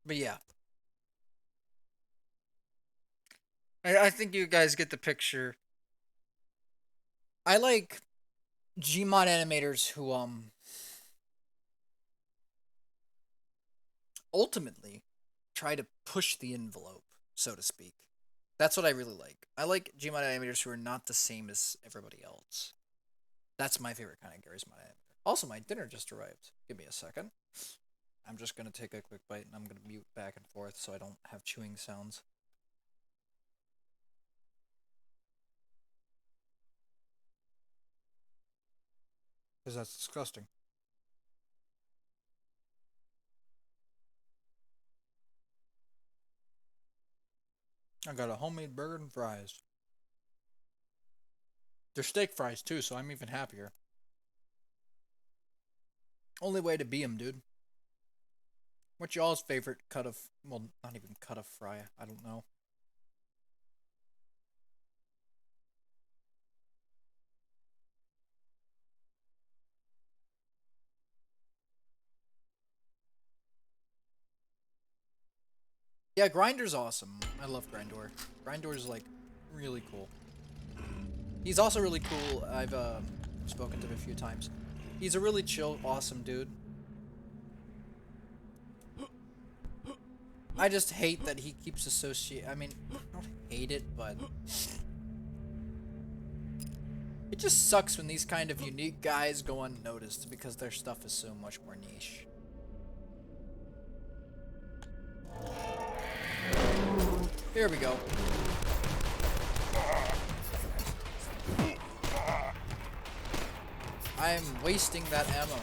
But yeah. I think you guys get the picture. I like Gmod animators who, ultimately try to push the envelope, so to speak. That's what I really like. I like Gmod animators who are not the same as everybody else. That's my favorite kind of Gary's Mod animator. Also, my dinner just arrived. Give me a second. I'm just going to take a quick bite and I'm going to mute back and forth so I don't have chewing sounds. Because that's disgusting. I got a homemade burger and fries. They're steak fries too, so I'm even happier. Only way to be 'em, dude. What's y'all's favorite cut of, well, not even cut of fry, I don't know. Yeah, Grinder's awesome. I love Grindor. Grindor's like really cool. He's also really cool. I've spoken to him a few times. He's a really chill, awesome dude. I just hate that he keeps associating. I mean, I don't hate it, but it just sucks when these kind of unique guys go unnoticed because their stuff is so much more niche. Here we go. I am wasting that ammo.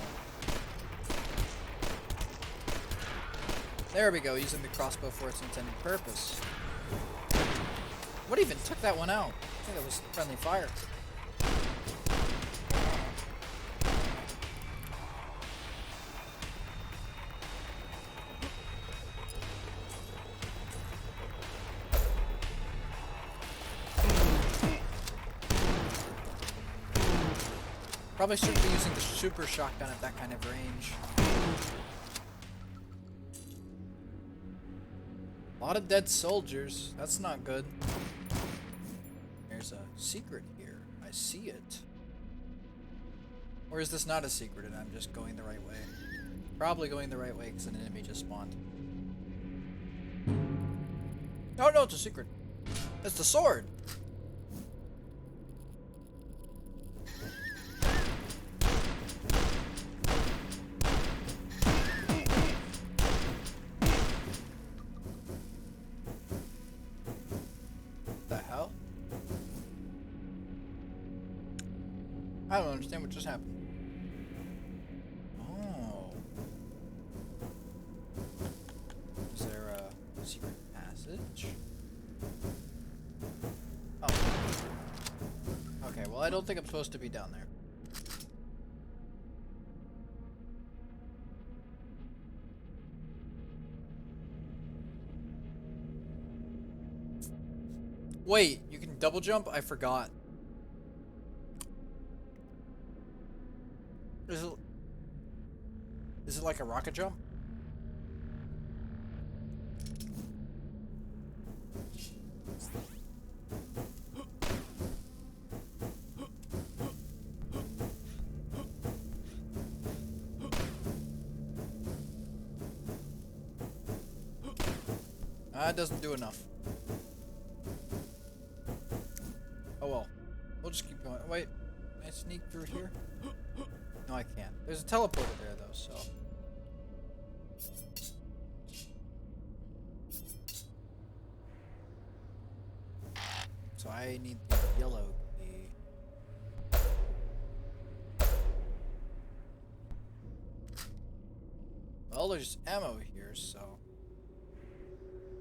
There we go, using the crossbow for its intended purpose. What even took that one out? I think it was friendly fire. Probably shouldn't be using the super shotgun at that kind of range. A lot of dead soldiers. That's not good. There's a secret here. I see it. Or is this not a secret and I'm just going the right way? Probably going the right way because an enemy just spawned. Oh no, it's a secret. It's the sword. I don't understand what just happened. Oh. Is there a secret passage? Oh. Okay, well I don't think I'm supposed to be down there. Wait, you can double jump? I forgot. Is it like a rocket jump? That doesn't do enough. Oh well. We'll just keep going. Wait, can I sneak through here? No, I can't. There's a teleporter there, though, so... So I need the yellow key. Well, there's ammo here, so...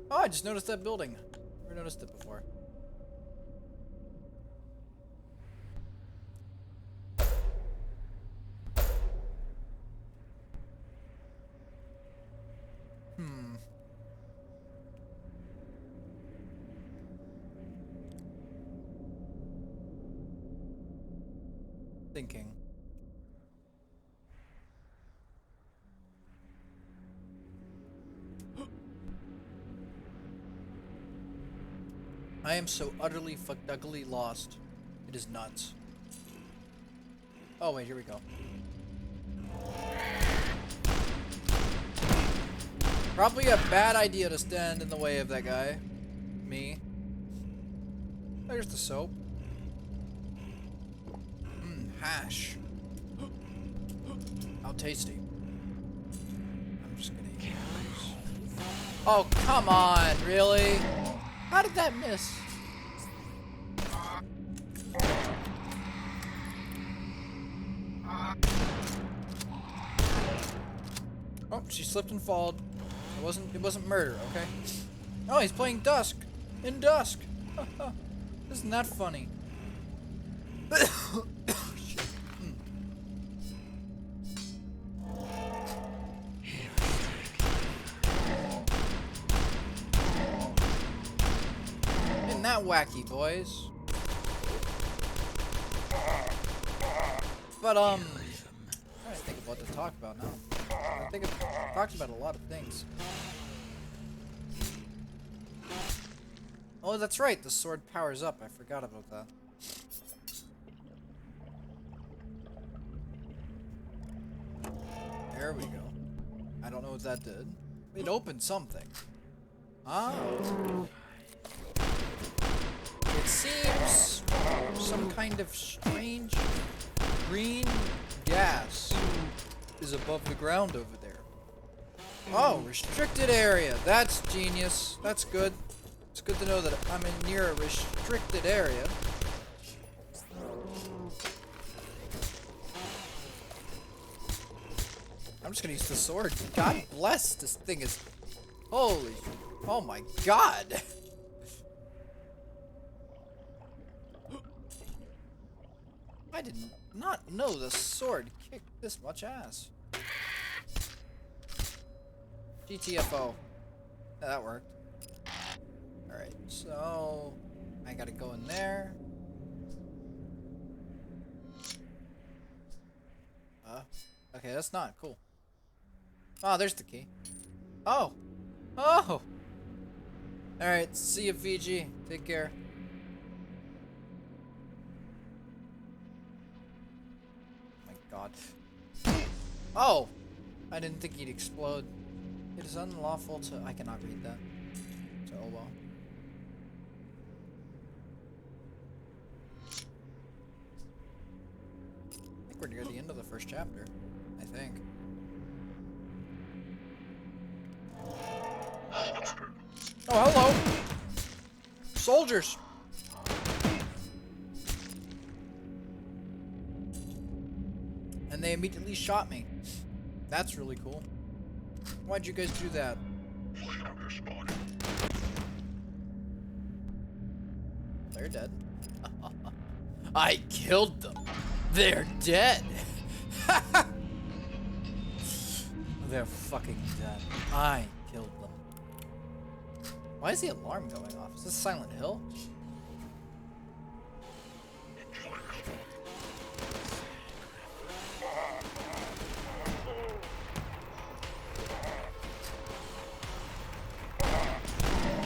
Oh, I just noticed that building. Never noticed it before. Thinking. I am so utterly fuck-ugly lost. It is nuts. Oh wait, here we go. Probably a bad idea to stand in the way of that guy. Me. There's the soap. Hash. How tasty. I'm just gonna eat these. Oh, come on, really? How did that miss? Oh, she slipped and falled. It wasn't murder, okay? Oh, he's playing Dusk. In Dusk. Isn't that funny? Isn't that wacky, boys? But I'm trying to think of what to talk about now. I think I've talked about a lot of things. Oh, that's right. The sword powers up. I forgot about that. There we go. I don't know what that did. It opened something. Oh. It seems some kind of strange green gas is above the ground over there. Oh, restricted area. That's genius. That's good. It's good to know that I'm in near a restricted area. I'm just gonna use the sword. God bless, this thing is... Holy... Oh my god! I did not know the sword kicked this much ass. GTFO. Yeah, that worked. Alright, so... I gotta go in there. Okay, that's not cool. Oh, there's the key. Oh! Oh! Alright, see you, Fiji. Take care. Oh my god. Oh! I didn't think he'd explode. It is unlawful to... I cannot read that. So, oh well. I think we're near the end of the first chapter. I think. Oh, hello! Soldiers! they immediately shot me. That's really cool. Why'd you guys do that? They're dead. I killed them. They're dead. They're fucking dead. I killed them. Why is the alarm going off? Is this Silent Hill?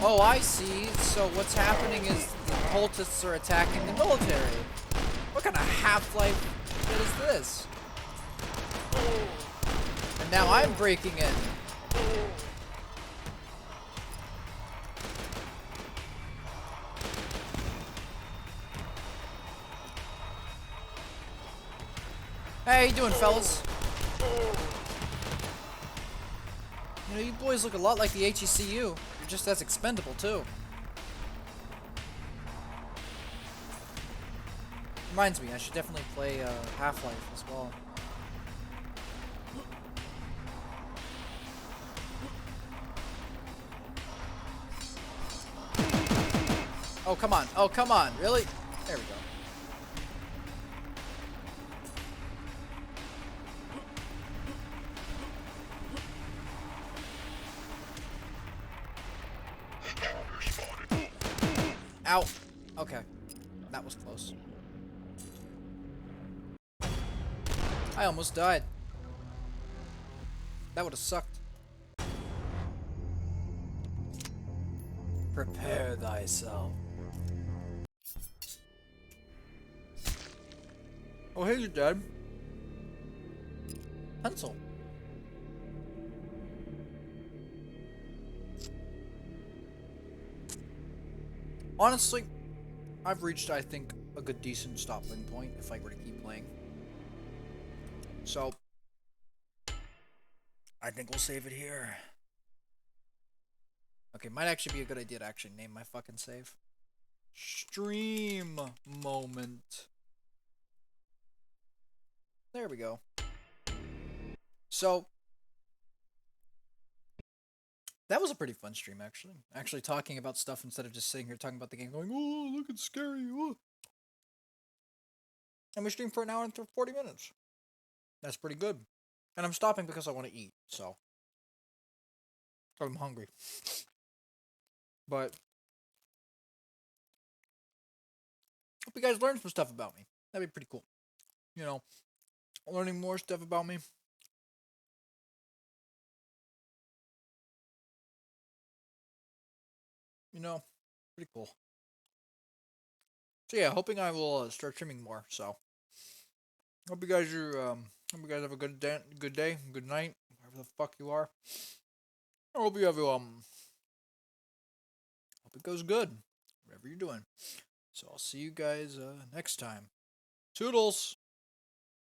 Oh, I see. So what's happening is the cultists are attacking the military. What kind of Half-Life shit is this? And now I'm breaking in. Hey, how you doing, fellas? You know, you boys look a lot like the HECU. You're just as expendable, too. Reminds me, I should definitely play Half-Life as well. Oh, come on. Oh, come on. Really? There we go. Ow. Okay. That was close. I almost died. That would have sucked. Prepare thyself. Oh, hey, you're dead. Pencil. Honestly, I've reached, I think, a good decent stopping point if I were to keep playing. So, I think we'll save it here. Okay, might actually be a good idea to actually name my fucking save. Stream moment. There we go. So, that was a pretty fun stream, actually. Actually talking about stuff instead of just sitting here talking about the game, going, oh, look, it's scary. Oh. And we streamed for an hour and 40 minutes. That's pretty good. And I'm stopping because I want to eat, so. I'm hungry. But, hope you guys learned some stuff about me. That'd be pretty cool. You know, learning more stuff about me. You know, pretty cool. So yeah, hoping I will start streaming more. So hope you guys have a good day, good night, wherever the fuck you are. I hope you have hope it goes good, whatever you're doing. So I'll see you guys next time. Toodles.